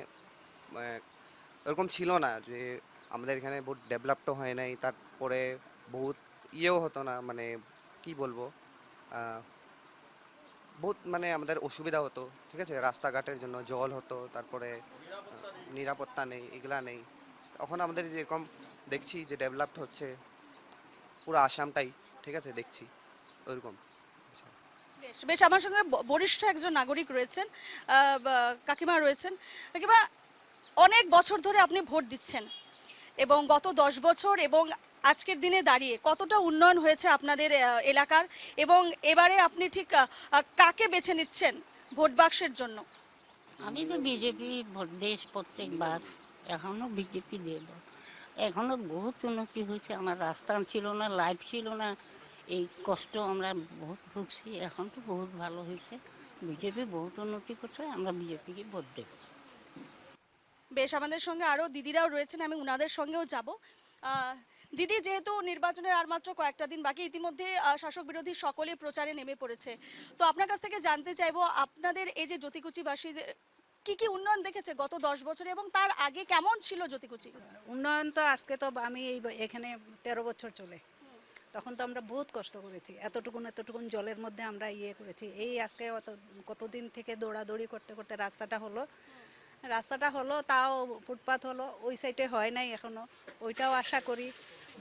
এরকম ছিল না যে আমাদের এখানে বহুত ডেভেলপও হয় নাই, তারপরে বহুত ইয়েও হতো না, মানে কি বলবো বহুত মানে আমাদের অসুবিধা হতো, ঠিক আছে, রাস্তাঘাটের জন্য জল হতো, তারপরে নিরাপত্তা নেই, এগুলা নেই। এখন আমাদের যেরকম দেখছি যে ডেভেলপড হচ্ছে পুরো আসামটাই, ঠিক আছে, দেখছি ওইরকম। বেশ বেশ, আমার সঙ্গে বরিষ্ঠ একজন নাগরিক রয়েছেন, কাকিমা রয়েছেন। কাকিমা, অনেক বছর ধরে আপনি ভোট দিচ্ছেন এবং গত 10 বছর এবং আজকের দিনে দাঁড়িয়ে কতটা উন্নয়ন হয়েছে আপনাদের এলাকার, এবং এবারে আপনি ঠিক কাকে বেছে নিচ্ছেন ভোট বাক্সের জন্য? আমি তো বিজেপি ভোট দিই প্রত্যেকবার, এখনও বিজেপি দেব। এখনও বহুত উন্নতি হয়েছে, আমার রাস্তা ছিল না, লাইট ছিল না, এই কষ্ট আমরা বহুত ভুগছি, এখন তো বহুত ভালো হয়েছে, বিজেপি বহুত উন্নতি করছে, আমরা বিজেপিকে ভোট দেব। বেশ, আমাদের সঙ্গে আরও দিদিরাও রয়েছেন, আমি ওনাদের সঙ্গেও যাব। দিদি, যেহেতু নির্বাচনের আর মাত্র কয়েকটা দিন বাকি, ইতিমধ্যে শাসক বিরোধী সকলে প্রচারে নেমে পড়েছে, তো আপনার কাছ থেকে জানতে চাইবো আপনাদের এই যে জ্যোতিকুচিবাসীদের কি কি উন্নয়ন দেখেছে গত 10 বছরে, এবং তার আগে কেমন ছিল জ্যোতিকুচি? উন্নয়ন তো আজকে তো আমি এখানে 13 বছর চলে, তখন তো আমরা বহুত কষ্ট করেছি, এতটুকুন জলের মধ্যে আমরা করেছি। এই আজকে কতদিন থেকে দৌড়াদৌড়ি করতে করতে রাস্তাটা হলো, তাও ফুটপাথ হলো, ওই সাইডে হয় নাই এখনো, ওইটাও আশা করি,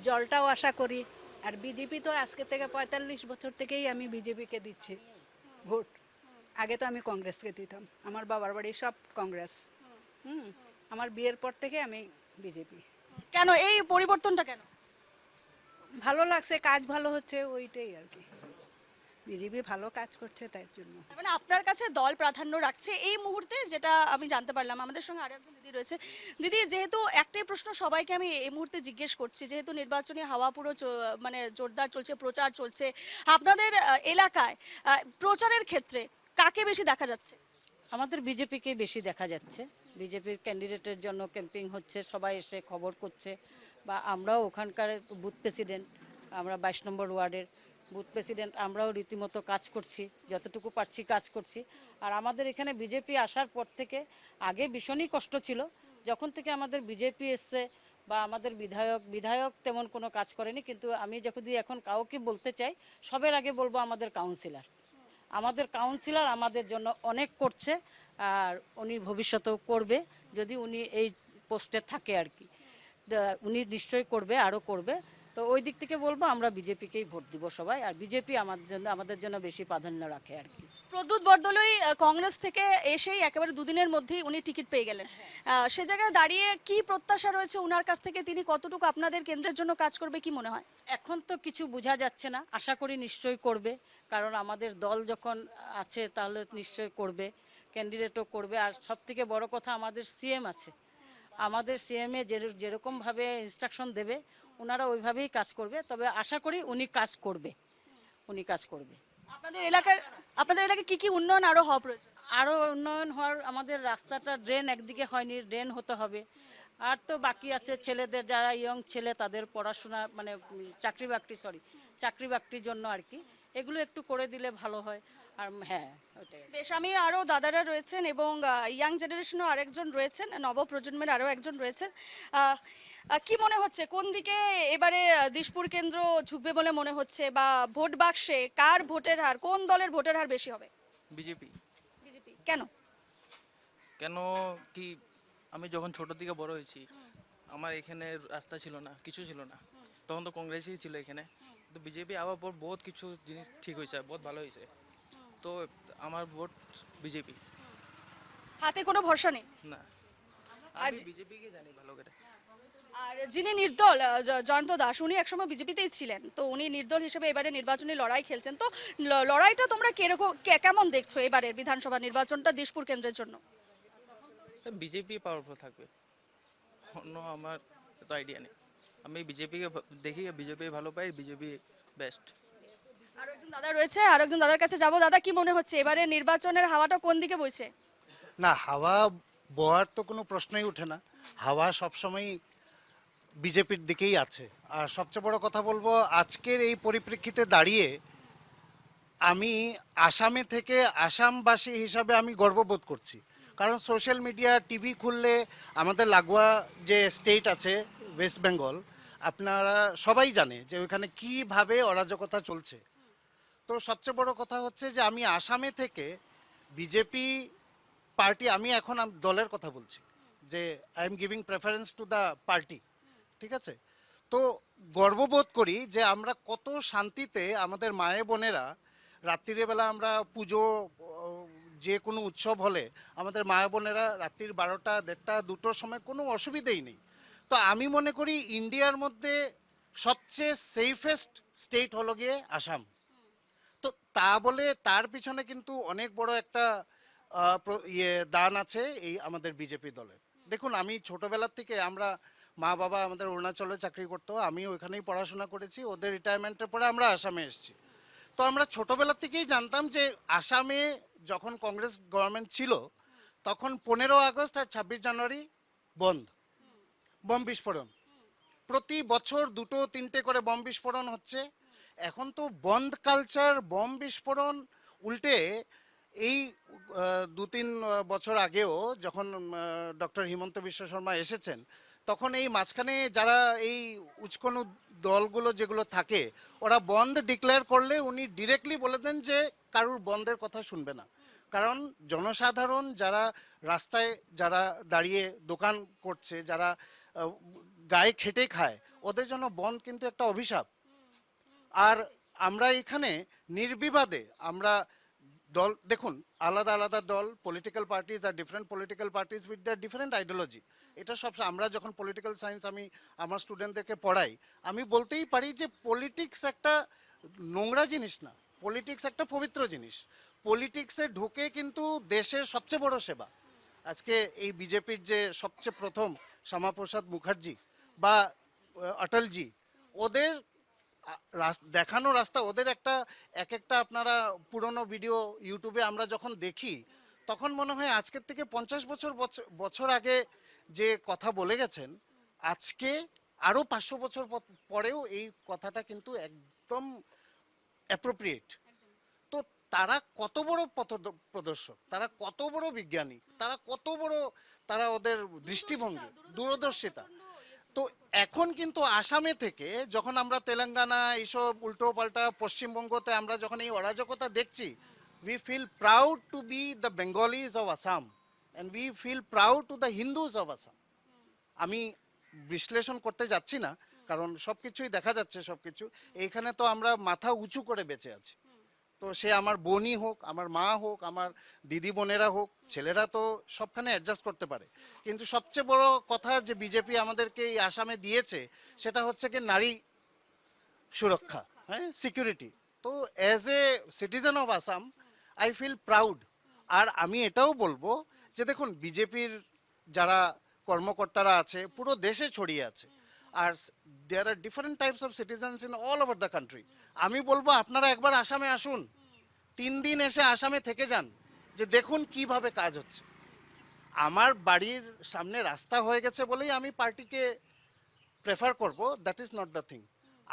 জলটাও আশা করি। আর বিজেপি তো আজকে থেকে 45 বছর থেকেই আমি বিজেপিকে দিচ্ছি ভোট। আগে তো আমি কংগ্রেসকে দিতাম, আমার বাবার বাড়ি সব কংগ্রেস। আমার বিয়ের পর থেকে আমি বিজেপি। কেন এই পরিবর্তনটা কেন? ভালো লাগছে, কাজ ভালো হচ্ছে, ওইটাই আর কি, বিজেপি ভালো কাজ করছে তাই জন্য। মানে আপনার কাছে দল প্রাধান্য রাখছে এই মুহূর্তে, যেটা আমি জানতে পারলাম। আমাদের সঙ্গে আরো একজন দিদি রয়েছে। দিদি, যেহেতু একটাই প্রশ্ন সবাইকে আমি এই মুহূর্তে জিজ্ঞেস করছি, যেহেতু নির্বাচনী হাওয়া পুরো মানে জোরদার চলছে, প্রচার চলছে, আপনাদের এলাকায় প্রচারের ক্ষেত্রে কাকে বেশি দেখা যাচ্ছে? আমাদের বিজেপিকে বেশি দেখা যাচ্ছে, বিজেপির ক্যান্ডিডেটের জন্য ক্যাম্পিং হচ্ছে, সবাই এসে খবর করছে, বা আমরাও ওখানকার বুথ প্রেসিডেন্ট, আমরা 22 নম্বর ওয়ার্ডের বুথ প্রেসিডেন্ট, আমরাও রীতিমতো কাজ করছি, যতটুকু পারছি কাজ করছি। আর আমাদের এখানে বিজেপি আসার পর থেকে, আগে ভীষণই কষ্ট ছিল, যখন থেকে আমাদের বিজেপি এসছে, বা আমাদের বিধায়ক তেমন কোনো কাজ করেনি, কিন্তু আমি যদি এখন কাউকে বলতে চাই, সবার আগে বলবো আমাদের কাউন্সিলর আমাদের জন্য অনেক করছে, আর উনি ভবিষ্যতেও করবে, যদি উনি এই পোস্টে থাকে আর কি, উনি নিশ্চয়ই করবে, আরও করবে। তো ওই দিক থেকে বলবো আমরা বিজেপিকেই ভোট দিব সবাই, আর বিজেপি আমাদের জন্য বেশি প্রাধান্য রাখে আর কি। প্রদ্যুৎ বরদলৈ কংগ্রেস থেকে এসেই একেবারে দুদিনের মধ্যেই উনি টিকিট পেয়ে গেলেন, সে জায়গায় দাঁড়িয়ে কি প্রত্যাশা রয়েছে ওনার কাছ থেকে? তিনি কতটুকু আপনাদের কেন্দ্রের জন্য কাজ করবে কি মনে হয়? এখন তো কিছু বোঝা যাচ্ছে না, আশা করি নিশ্চয়ই করবে, কারণ আমাদের দল যখন আছে তাহলে নিশ্চয়ই করবে, ক্যান্ডিডেটও করবে। আর সব থেকে বড় কথা, আমাদের সিএম আছে, আমাদের সিএমএ যেরকমভাবে ইনস্ট্রাকশন দেবে ওনারা ওইভাবেই কাজ করবে, তবে আশা করি উনি কাজ করবে। আপনাদের এলাকায় কি কি উন্নয়ন আরো হওয়া প্রয়োজন? আরও উন্নয়ন হওয়ার, আমাদের রাস্তাটা ড্রেন একদিকে হয়নি, ড্রেন হতে হবে। আর তো বাকি আছে ছেলেদের, যারা ইয়ং ছেলে, তাদের পড়াশোনা, মানে চাকরি বাকরির জন্য আর কি, এগুলো একটু করে দিলে ভালো হয়। আর হ্যাঁ, ওটাই। বেশ, আমি আরও দাদারা রয়েছেন এবং ইয়াং জেনারেশনও আরেকজন রয়েছেন, নবপ্রজন্মের আরও একজন রয়েছেন। কি মনে হচ্ছে কোন দিকে এবারে দিশপুর কেন্দ্র ঝুঁকবে বলে মনে হচ্ছে, বা ভোট বাক্সে কার ভোটের হার, কোন দলের ভোটের হার বেশি হবে? বিজেপি। কেন? কি, আমি যখন ছোট থেকে বড় হয়েছি, আমার এখানে রাস্তা ছিল না, কিছু ছিল না, তখন তো কংগ্রেসই ছিল এখানে, তো বিজেপি আবার পর বহুত কিছু জিনিস ঠিক হয়েছে, বহুত ভালো হয়েছে, তো আমার ভোট বিজেপি। হাতে কোনো ভরসা নেই না, আমি বিজেপিকে জানি ভালো করে। আর যিনি নির্দল, জয়ন্ত দাস, উনি একসময় বিজেপিতেই ছিলেন, তো উনি নির্দল হিসেবে এবারে নির্বাচনী লড়াই খেলছেন, তো লড়াইটা তোমরা কেমন দেখছো এবারের বিধানসভা নির্বাচনটা দিশপুর কেন্দ্রের জন্য? বিজেপি পাওয়ারফুল থাকবে, অন্য আমার তো আইডিয়া নেই। আমি বিজেপিকে দেখি, বিজেপি ভালো পাই, বিজেপি বেস্ট। আরো একজন দাদা রয়েছে, আরো একজন দাদার কাছে যাব। দাদা, কি মনে হচ্ছে এবারে নির্বাচনের হাওয়াটা কোন দিকে বইছে? না, হাওয়া বওয়ার তো কোনো প্রশ্নই ওঠে না। হাওয়া সবসময় বিজেপির দিকেই আছে। আর সবচেয়ে বড় কথা বলবো, আজকের এই পরিপ্রেক্ষিতে দাঁড়িয়ে আমি আসামে থেকে আসামবাসী হিসাবে আমি গর্ববোধ করছি। কারণ সোশ্যাল মিডিয়া, টিভি খুললে আমাদের লাগোয়া যে স্টেট আছে ওয়েস্ট বেঙ্গল, আপনারা সবাই জানে যে ওইখানে কীভাবে অরাজকতা চলছে। তো সবচেয়ে বড় কথা হচ্ছে যে আমি আসামে থেকে বিজেপি পার্টি, আমি এখন দলের কথা বলছি, যে I am giving preference two the party, ঠিক আছে? তো গর্ববোধ করি যে আমরা কত শান্তিতে আমাদের মায়ে বোনেরা রাত্রিবেলা আমরা পুজো, যে কোনো উৎসব হলে আমাদের মায়ে বোনেরা রাত্রির 12টা, 1:30, 2টোর সময় কোনো অসুবিধেই নেই। তো আমি মনে করি ইন্ডিয়ার মধ্যে সবচেয়ে সেফেস্ট স্টেট হলো গিয়ে আসাম। তো তা বলে তার পিছনে কিন্তু অনেক বড় একটা দান আছে এই আমাদের বিজেপি দলের। দেখুন, আমি ছোটবেলার থেকে আমরা মা বাবা আমাদের অরুণাচলে চাকরি করতো, আমি ওইখানেই পড়াশোনা করেছি। ওদের রিটায়ারমেন্টের পরে আমরা আসামে এসেছি। তো আমরা ছোটবেলা থেকেই জানতাম যে আসামে যখন কংগ্রেস গভর্নমেন্ট ছিল তখন 15 আগস্ট আর 26 জানুয়ারি বন্ধ, বম বিস্ফোরণ। প্রতি বছর 2-3টে করে বম বিস্ফোরণ হচ্ছে। এখন তো বন্ধ কালচার, বম বিস্ফোরণ উল্টে এই 2-3 বছর আগেও যখন ডক্টর হিমন্ত বিশ্ব শর্মা এসেছেন, তখন এই মাঝখানে যারা এই উচকনু দলগুলো যেগুলো থাকে, ওরা বন্ধ ডিক্লেয়ার করলে উনি ডিরেক্টলি বলে দেন যে কারুর বন্ধের কথা শুনবে না। কারণ জনসাধারণ যারা রাস্তায় যারা দাঁড়িয়ে দোকান করছে, যারা গায়ে খেটে খায়, ওদের জন্য বন্ধ কিন্তু একটা অভিশাপ। আর আমরা এখানে নির্বিবাদে আমরা দল, দেখুন আলাদা আলাদা দল, পলিটিক্যাল পার্টিজ আর different political parties with their different ideology. এটা সব আমরা যখন পলিটিক্যাল সায়েন্স আমি আমার স্টুডেন্টদেরকে পড়াই, আমি বলতেই পারি যে পলিটিক্স একটা নোংরা জিনিস না, পলিটিক্স একটা পবিত্র জিনিস। পলিটিক্সে ঢুকে কিন্তু দেশের সবচেয়ে বড় সেবা। আজকে এই বিজেপির যে সবচেয়ে প্রথম শ্যামাপ্রসাদ মুখার্জি বা অটলজি, ওদের দেখানো রাস্তা, ওদের এক একটা আপনারা পুরনো ভিডিও ইউটিউবে আমরা যখন দেখি, তখন মনে হয় আজকের থেকে 50 বছর আগে যে কথা বলে গেছেন, আজকে আরও 500 বছর পরেও এই কথাটা কিন্তু একদম অ্যাপ্রোপ্রিয়েট। তো তারা কত বড় পথ প্রদর্শক, তারা কত বড় বিজ্ঞানী, তারা কত বড়, তারা ওদের দৃষ্টিভঙ্গি, দূরদর্শিতা। তো এখন কিন্তু আসামে থেকে যখন আমরা তেলেঙ্গানা, এইসব উল্টো পাল্টা পশ্চিমবঙ্গতে আমরা যখন এই অরাজকতা দেখছি, we feel proud to be the Bengalis of Assam and we feel proud to the Hindus of Assam. আমি বিশ্লেষণ করতে যাচ্ছি না, কারণ সব কিছুই দেখা যাচ্ছে। সব কিছু এইখানে তো আমরা মাথা উঁচু করে বেঁচে আছি। তো সে আমার বোনই হোক, আমার মা হোক, আমার দিদি বোনেরা হোক, ছেলেরা তো সবখানে অ্যাডজাস্ট করতে পারে। কিন্তু সবচেয়ে বড় কথা যে বিজেপি আমাদেরকে এই আসামে দিয়েছে, সেটা হচ্ছে কি নারী সুরক্ষা, হ্যাঁ, সিকিউরিটি। তো as a citizen of Assam I feel proud. আর আমি এটাও বলবো যে দেখুন, বিজেপির যারা কর্মকর্তারা আছে পুরো দেশে ছড়িয়ে আছে, আর there are different types of citizens in all over the country. আমি বলবো আপনারা একবার আসামে আসুন, 3 দিন এসে আসামে থেকে যান, যে দেখুন কিভাবে কাজ হচ্ছে। আমার বাড়ির সামনে রাস্তা হয়ে গেছে বলেই আমি পার্টিকে প্রেফার করব, that is not the thing.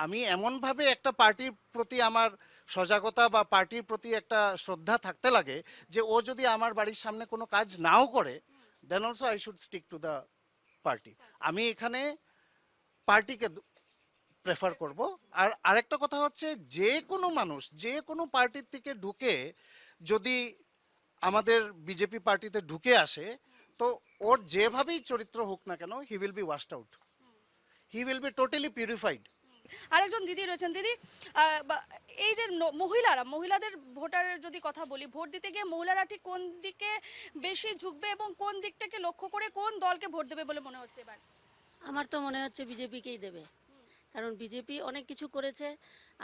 আমি এমনভাবে একটা পার্টির প্রতি আমার সজাগতা বা পার্টির প্রতি একটা শ্রদ্ধা থাকতে লাগে যে ও যদি আমার বাড়ির সামনে কোনো কাজ নাও করে, then also I should stick to the party. আমি এখানে পার্টিকে প্রেফার করব। আর আরেকটা কথা হচ্ছে, যে কোনো মানুষ যে কোনো পার্টির থেকে ঢুকে যদি আমাদের বিজেপি পার্টিতে ঢুকে আসে, তো ওর যেভাবেই চরিত্র হোক না কেন, he will be washed out, he will be totally purified. আরেকজন দিদি রয়েছেন। দিদি, এই যে মহিলাদের ভোটারের যদি কথা বলি, ভোট দিতে গিয়ে মহিলারা ঠিক কোন দিকে বেশি ঝুঁকবে এবং কোন দিকটাকে লক্ষ্য করে কোন দলকে ভোট দেবে বলে মনে হচ্ছে এবার? আমার তো মনে হচ্ছে বিজেপিকেই দেবে, কারণ বিজেপি অনেক কিছু করেছে,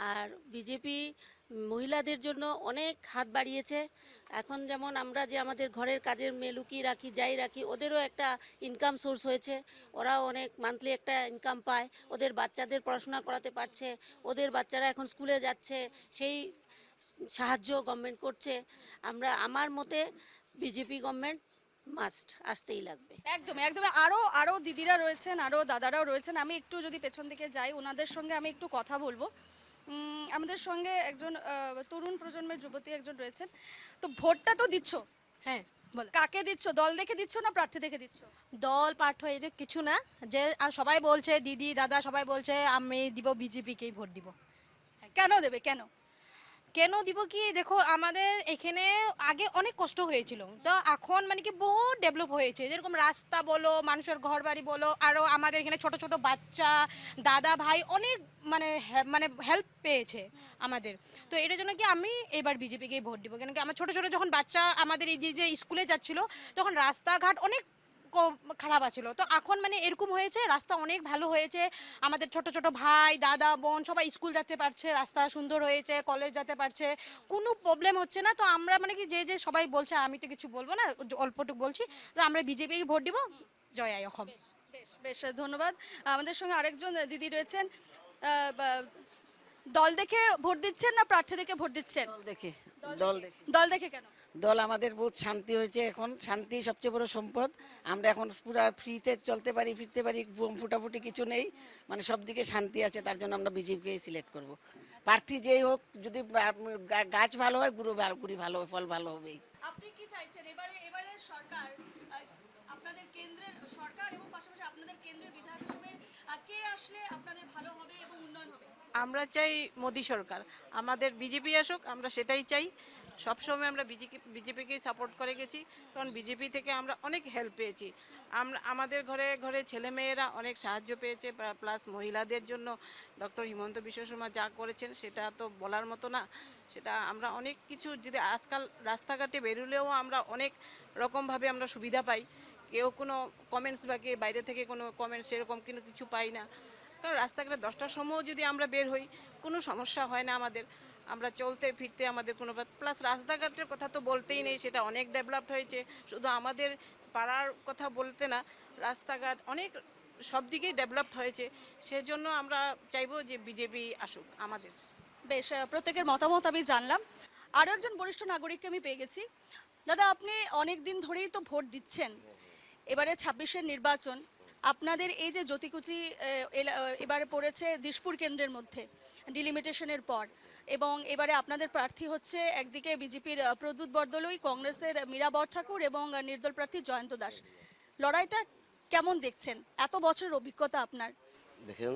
আর বিজেপি মহিলাদের জন্য অনেক হাত বাড়িয়েছে। এখন যেমন আমরা যে আমাদের ঘরের কাজের মেয়ে লুকিয়ে রাখি, যাই রাখি, ওদেরও একটা ইনকাম সোর্স হয়েছে, ওরাও অনেক মান্থলি একটা ইনকাম পায়, ওদের বাচ্চাদের পড়াশোনা করাতে পারছে, ওদের বাচ্চারা এখন স্কুলে যাচ্ছে, সেই সাহায্য গভর্নমেন্ট করছে। আমার মতে বিজেপি গভর্নমেন্ট মাস্ট আসতেই লাগবে। একদম একদম। আরো দিদিরা রয়েছেন, আরো দাদারাও রয়েছেন। আমি একটু যদি পেছন দিকে যাই, ওনাদের সঙ্গে আমি একটু কথা বলবো। আমাদের সঙ্গে একজন তরুণ প্রজন্মের যুবতী একজন রয়েছেন। তো ভোটটা তো দিচ্ছ, হ্যাঁ বলো। কাকে দিচ্ছ? দল দেখে দিচ্ছ না প্রার্থী দেখে দিচ্ছ? দল পাঠ্য এটা কিছু না, যে আর সবাই বলছে, দিদি দাদা সবাই বলছে আমি দিব বিজেপিকেই ভোট দিব। কেন দেবে, কেন কেন দিব কি, দেখো আমাদের এখানে আগে অনেক কষ্ট হয়েছিল, তো এখন মানে কি বহুত ডেভেলপ হয়েছে, যেরকম রাস্তা বলো, মানুষের ঘর বাড়ি বলো, আরও আমাদের এখানে ছোট ছোট বাচ্চা, দাদা ভাই অনেক মানে হেল্প পেয়েছে আমাদের। তো এটার জন্য কি আমি এবার বিজেপিকেই ভোট দিব, কেন কি আমার ছোট ছোট যখন বাচ্চা আমাদের এই যে স্কুলে যাচ্ছিল, তখন রাস্তাঘাট অনেক খারাপ আছিল, তো এখন মানে এরকম হয়েছে, রাস্তা অনেক ভালো হয়েছে, আমাদের ছোট ছোট ভাই দাদা বোন সবাই স্কুল যেতে পারছে, রাস্তা সুন্দর হয়েছে, কলেজ যেতে পারছে, কোনো প্রবলেম হচ্ছে না। তো আমরা মানে কি যে সবাই বলছে, আমি তো কিছু বলবো না, অল্পটুকু বলছি, তো আমরা বিজেপিকে ভোট দিব। জয় আই অসম। বেশ ধন্যবাদ। আমাদের সঙ্গে আরেকজন দিদি রয়েছেন। দল দেখে ভোট দিচ্ছেন না প্রার্থী দেখে ভোট দিচ্ছেন? দল দেখে কেন? দল আমাদের বহুত শান্তি হয়েছে, এখন শান্তি সবচেয়ে বড় সম্পদ। আমরা এখন পুরো ফ্রিতে চলতে পারি, ফিরতে পারি, বোম ফুটাফুটি কিছু নেই, মানে সব দিকে শান্তি আছে। তার জন্য আমরা বিজেপিকে সিলেক্ট করব। প্রার্থী যেই হোক, যদি গাছ ভালো হয়, গুড়ি ভালো হয়, ফল ভালো হবেই। আপনি কি চাইছেন এবারে সরকার, আপনাদের কেন্দ্রের সরকার এবং পাশাপাশি আপনাদের কেন্দ্রের বিধায়ক হিসেবে কে আসলে আপনাদের ভালো হবে এবং উন্নয়ন হবে? আমরা চাই মোদি সরকার, আমাদের বিজেপি আসুক, আমরা সেটাই চাই। সবসময় আমরা বিজেপিকেই সাপোর্ট করে গেছি, কারণ বিজেপি থেকে আমরা অনেক হেল্প পেয়েছি। আমাদের ঘরে ঘরে ছেলেমেয়েরা অনেক সাহায্য পেয়েছে, প্লাস মহিলাদের জন্য ডক্টর হিমন্ত বিশ্ব শর্মা যা করেছেন সেটা তো বলার মতো না। সেটা আমরা অনেক কিছু, যদি আজকাল রাস্তাঘাটে বেরোলেও আমরা অনেক রকমভাবে আমরা সুবিধা পাই, কেউ কোনো কমেন্টস বা বাইরে থেকে কোনো কমেন্টস সেরকম কিছু পাই না, কারণ রাস্তাঘাটে 10টার সময়ও যদি আমরা বের হই, কোনো সমস্যা হয় না আমাদের, আমরা চলতে ফিরতে আমাদের কোনো। প্লাস রাস্তাঘাটের কথা তো বলতেই নেই, সেটা অনেক ডেভেলপড হয়েছে, শুধু আমাদের পাড়ার কথা বলতে না, রাস্তাঘাট অনেক সব দিকেই ডেভেলপড হয়েছে। সেজন্য আমরা চাইবো যে বিজেপি আসুক আমাদের। বেশ, প্রত্যেকের মতামত আমি জানলাম। আরও একজন বরিষ্ঠ নাগরিককে আমি পেয়ে গেছি। দাদা, আপনি অনেক দিন ধরেই তো ভোট দিচ্ছেন, এবারে 26-এর নির্বাচন, আপনাদের এই যে জ্যোতিকুচি এবারে পড়েছে দিশপুর কেন্দ্রের মধ্যে ডিলিমিটেশনের পর, এবং এবারে আপনাদের প্রার্থী হচ্ছে একদিকে বিজেপির প্রদ্যুৎ বরদলৈ, কংগ্রেসের মীরা বরঠাকুর এবং নির্দল প্রার্থী জয়ন্ত দাস। লড়াইটা কেমন দেখছেন? এত বছরের অভিজ্ঞতা আপনার। দেখেন,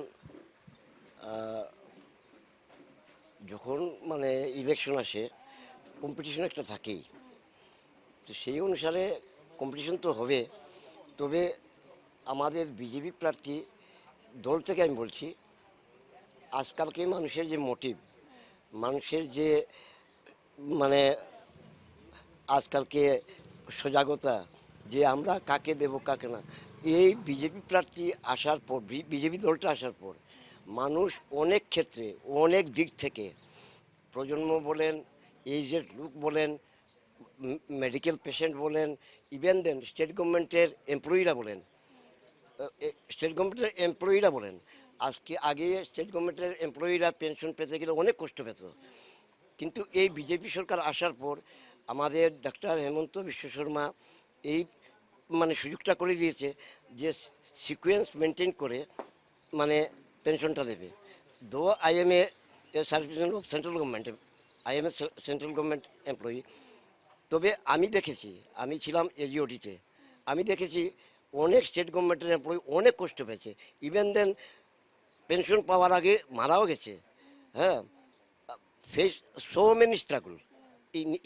যখন মানে ইলেকশন আসে, কম্পিটিশন একটা থাকেই, তো সেই অনুসারে কম্পিটিশন তো হবে। তবে আমাদের বিজেপি প্রার্থী দল থেকে আমি বলছি, আজকালকে মানুষের যে মোটিভ, মানুষের যে মানে আজকালকে সজাগতা, যে আমরা কাকে দেব কাকে না, এই বিজেপি প্রার্থী আসার পর, বিজেপি দলটা আসার পর, মানুষ অনেক ক্ষেত্রে অনেক দিক থেকে, প্রজন্ম বলেন, এইজেড লোক বলেন, মেডিকেল পেশেন্ট বলেন, ইভেন দেন স্টেট গভর্নমেন্টের এমপ্লয়িরা বলেন, আগে স্টেট গভর্নমেন্টের এমপ্লয়িরা পেনশন পেতে গেলে অনেক কষ্ট পেত, কিন্তু এই বিজেপি সরকার আসার পর আমাদের ডক্টর হিমন্ত বিশ্ব শর্মা এই মানে সুযোগটা করে দিয়েছে যে সিকোয়েন্স মেনটেন করে মানে পেনশনটা দেবে। Though I M a service of central government, I M a central government employee, তবে আমি দেখেছি, আমি ছিলাম এজিওডিতে, আমি দেখেছি অনেক স্টেট গভর্নমেন্টের এমপ্লয়ি অনেক কষ্ট পেয়েছে, ইভেন দেন পেনশন পাওয়ার আগে মারাও গেছে। হ্যাঁ, face so many struggle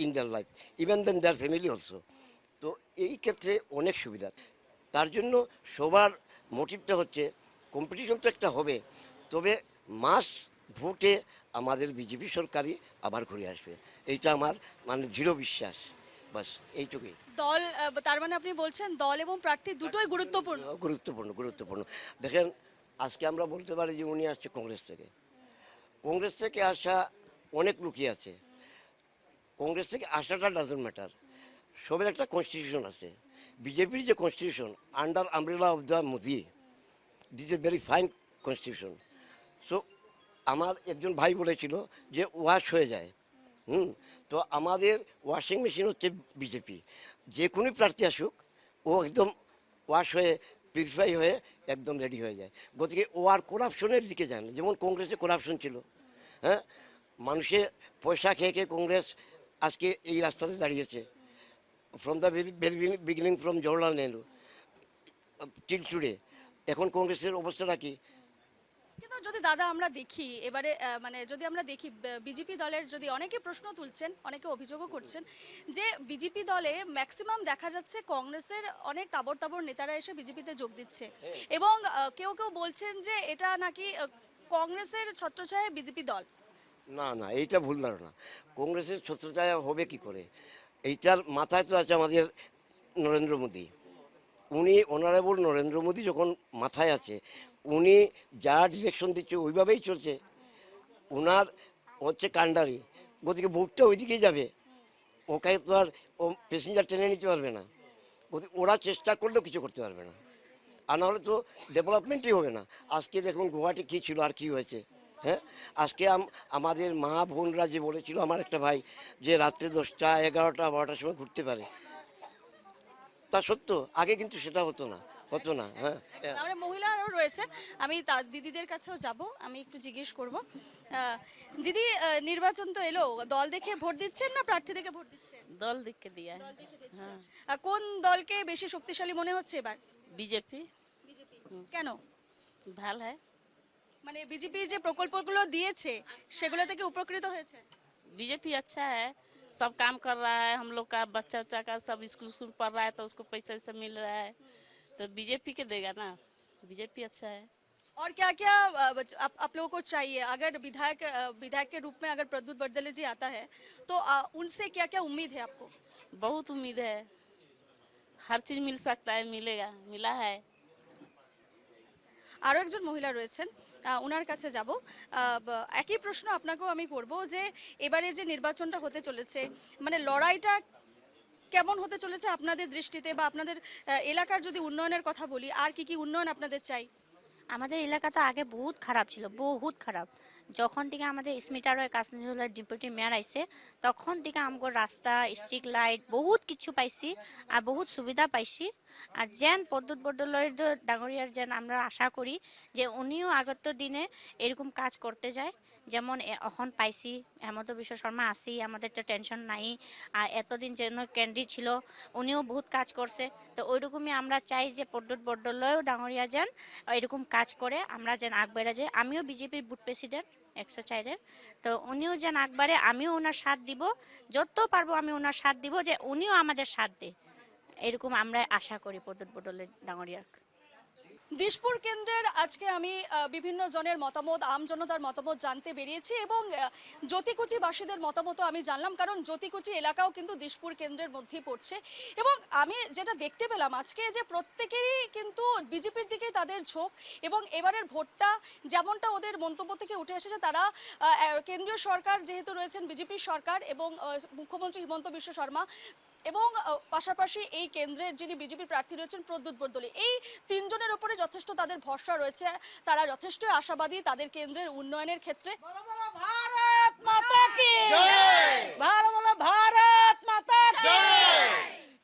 in their life, even then their family also. তো এই ক্ষেত্রে অনেক সুবিধা। তার জন্য সবার মোটিভটা হচ্ছে কম্পিটিশন তো একটা হবে, তবে মাস ভোটে আমাদের বিজেপি সরকারই আবার ঘুরে আসবে, এইটা আমার মানে দৃঢ় বিশ্বাস। বাস এইটুকুই। দল, তার মানে আপনি বলছেন দল এবং প্রার্থী দুটোই গুরুত্বপূর্ণ? গুরুত্বপূর্ণ। দেখেন, আজকে আমরা বলতে পারি যে উনি আসছে কংগ্রেস থেকে। কংগ্রেস থেকে আসা অনেক লোকই আছে, কংগ্রেস থেকে আসাটা ডাজন্ট ম্যাটার। সবের একটা কনস্টিটিউশন আছে। বিজেপির যে constitution under umbrella of the Modi, this a very fine constitution. So আমার একজন ভাই বলেছিল যে ওয়াশ হয়ে যায়, তো আমাদের ওয়াশিং মেশিন হচ্ছে বিজেপি। যে কোনো প্রার্থী আসুক ও একদম ওয়াশ হয়ে পিউরিফাই হয়ে একদম রেডি হয়ে যায়। গতিকে ও আর করাপশনের দিকে যায় না, যেমন কংগ্রেসে করাপশন ছিল। হ্যাঁ, মানুষের পয়সা খেয়ে খেয়ে কংগ্রেস আজকে এই রাস্তাতে দাঁড়িয়েছে। From the beginning from Jawaharlal Nehru till today. এখন কংগ্রেসের অবস্থাটা কি? কিন্তু যদি দাদা আমরা দেখি এবারে মানে যদি আমরা দেখি বিজেপি দলের যদি অনেকে প্রশ্ন তুলছেন, অনেকে অভিযোগও করছেন যে বিজেপি দলে ম্যাক্সিমাম দেখা যাচ্ছে কংগ্রেসের অনেক তাবড় তাবড় নেতারা এসে বিজেপিতে যোগ দিচ্ছে, এবং কেউ কেউ বলছেন যে এটা নাকি কংগ্রেসের ছত্রছায়ায় বিজেপি দল। না না, এইটা ভুল ধারণা। কংগ্রেসের ছত্রছায়া হবে কি করে? এইটার মাথায় তো আছে আমাদের নরেন্দ্র মোদী। উনি অনারেবল নরেন্দ্র মোদী যখন মাথায় আছে, উনি যা ডিরেকশন দিচ্ছে ওইভাবেই চলছে। ওনার হচ্ছে কান্ডারি, গতিকে ভোটটা ওইদিকেই যাবে। ওকে তো আর ও প্যাসেঞ্জার টেনে নিতে পারবে না। গতিকে ওরা চেষ্টা করলেও কিছু করতে পারবে না, আর নাহলে তো ডেভেলপমেন্টই হবে না। আজকে দেখুন গুয়াহাটি কী ছিল আর কী হয়েছে। হ্যাঁ, আজকে আমাদের মা বোনরা যে বলেছিল, আমার একটা ভাই, যে রাত্রে 10টা 11টা 12টার সময় ঘুরতে পারে, তা সত্য। আগে কিন্তু সেটা হতো না। হ্যাঁ, আমরা মহিলারাও রয়েছেন, আমি দিদিদের কাছেও যাব, আমি একটু জিজ্ঞেস করব। দিদি, নির্বাচন তো এলো, দল দেখে ভোট দিচ্ছেন না প্রার্থী দেখে ভোট দিচ্ছেন? দল দিকে দিয়া হ্যাঁ। কোন দলকে বেশি শক্তিশালী মনে হচ্ছে এবার? बीजेपी কেন? ভালো হয়। মানে বিজেপি যে প্রকল্পগুলো দিয়েছে সেগুলো থেকে উপকৃত হয়েছে? बीजेपी अच्छा है, सब काम कर रहा है। हम लोग का बच्चा उच्चा का सब स्कूल पढ़ रहा है तो उसको पैसा वैसा मिल रहा है, तो बीजेपी के देगा ना। बीजेपी अच्छा है। और क्या क्या आप लोगों को चाहिए? अगर विधायक के रूप में अगर प्रद्युत बरदले जी आता है तो उनसे क्या क्या उम्मीद है आपको? बहुत उम्मीद है, हर चीज़ मिल सकता है, मिलेगा, मिला है। আরও একজন মহিলা রয়েছেন, ওনার কাছে যাব। একই প্রশ্ন আপনাকেও আমি করব যে এবারে যে নির্বাচনটা হতে চলেছে, মানে লড়াইটা কেমন হতে চলেছে আপনাদের দৃষ্টিতে, বা আপনাদের এলাকার যদি উন্নয়নের কথা বলি, আর কি কি উন্নয়ন আপনাদের চাই? আমাদের এলাকা তো আগে বহুত খারাপ ছিল, বহুত খারাপ। যখন থেকে আমাদের স্মিটার কাশ্মীর ডিপুটি মেয়র আইছে তখন থেকে আমগো রাস্তা, স্ট্রিট লাইট বহুত কিছু পাইছি আর বহুত সুবিধা পাইছি। আর যেন প্রদ্যুৎ বরদলৈর ডাঙরিয়ার যেন আমরা আশা করি যে উনিও আগত দিনে এরকম কাজ করতে যায়, যেমন এখন পাইছি। হেমন্ত বিশ্ব শর্মা আসি, আমাদের তো টেনশন নাই। আর এতদিন যেন ক্যান্ডিডেট ছিল উনিও বহুত কাজ করছে, তো ওইরকমই আমরা চাই যে প্রদ্যুৎ বরদলৈও ডাঙরিয়া যেন এরকম কাজ করে, আমরা যেন আগবাড়া যাই। আমিও বিজেপির বুথ প্রেসিডেন্ট 104-এর, তো উনিও যেন আগবাড়ে, আমিও ওনার সাথ দিব, যত পারবো আমি ওনার সাথ দিব, যে উনিও আমাদের সাথ দেয়, এরকম আমরা আশা করি প্রদ্যুৎ বরদলৈ ডাঙরিয়া। দিশপুর কেন্দ্রের আজকে আমি বিভিন্ন জনের মতামত, আমজনতার মতামত জানতে বেরিয়েছি, এবং জ্যোতিকুচিবাসীদের মতামতও আমি জানলাম, কারণ জ্যোতিকুচি এলাকাও কিন্তু দিশপুর কেন্দ্রের মধ্যেই পড়ছে। এবং আমি যেটা দেখতে পেলাম আজকে, যে প্রত্যেকেরই কিন্তু বিজেপির দিকেই তাদের ঝোঁক, এবং এবারের ভোটটা যেমনটা ওদের মন্তব্য থেকে উঠে এসেছে, তারা কেন্দ্রীয় সরকার যেহেতু রয়েছেন বিজেপির সরকার এবং মুখ্যমন্ত্রী হিমন্ত বিশ্ব শর্মা, এবং পাশাপাশি এই কেন্দ্রের যিনি বিজেপি প্রার্থী রয়েছেন প্রদ্যুৎ বরদলৈ, এই তিনজনের উপরে যথেষ্ট তাদের ভরসা রয়েছে। তারা যথেষ্ট আশাবাদী তাদের কেন্দ্রের উন্নয়নের ক্ষেত্রে। ভারত মাতা কি জয়, ভারত মাতা কি জয়,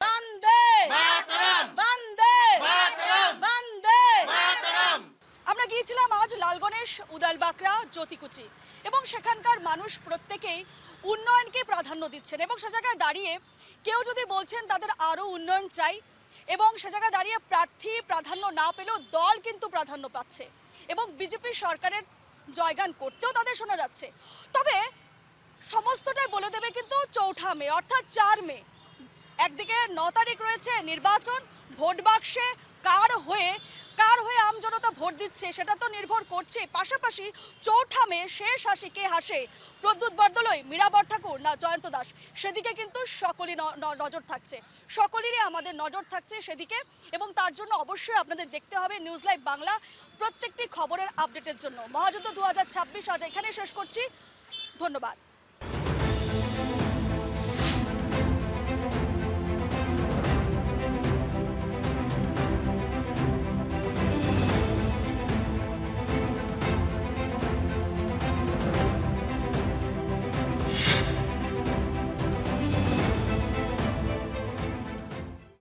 বন্দে মাতরম, বন্দে মাতরম, বন্দে মাতরম। আমরা গিয়েছিলাম আজ লালগণেশ, উদালবাকড়া, জ্যোতিকুচি, এবং সেখানকার মানুষ প্রত্যেকেই উন্নয়নকে প্রাধান্য দিচ্ছেন, এবং সে জায়গায় দাঁড়িয়ে কেউ যদি বলছেন তাদের আরও উন্নয়ন চাই, এবং সে জায়গায় দাঁড়িয়ে প্রার্থী প্রাধান্য না পেলেও দল কিন্তু প্রাধান্য পাচ্ছে, এবং বিজেপি সরকারের জয়গান করতেও তাদের শোনা যাচ্ছে। তবে সমস্তটাই বলে দেবে কিন্তু 4 মে, অর্থাৎ 4 মে। একদিকে 9 তারিখ রয়েছে নির্বাচন, ভোট বাক্সে কার হয়ে আমজনতা ভোট দিচ্ছে সেটা তো নির্ভর করছে। পাশাপাশি চৌঠা মে শেষ হাসি কে হাসে, প্রদ্যুৎ বরদলৈ, মীরা বরঠাকুর না জয়ন্ত দাস, সেদিকে কিন্তু সকলেই নজর থাকছে, সকলেরই আমাদের নজর থাকছে সেদিকে। এবং তার জন্য অবশ্যই আপনাদের দেখতে হবে নিউজ লাইভ বাংলা প্রত্যেকটি খবরের আপডেটের জন্য। মহাযুদ্ধ 2026 আজ এখানে শেষ করছি, ধন্যবাদ।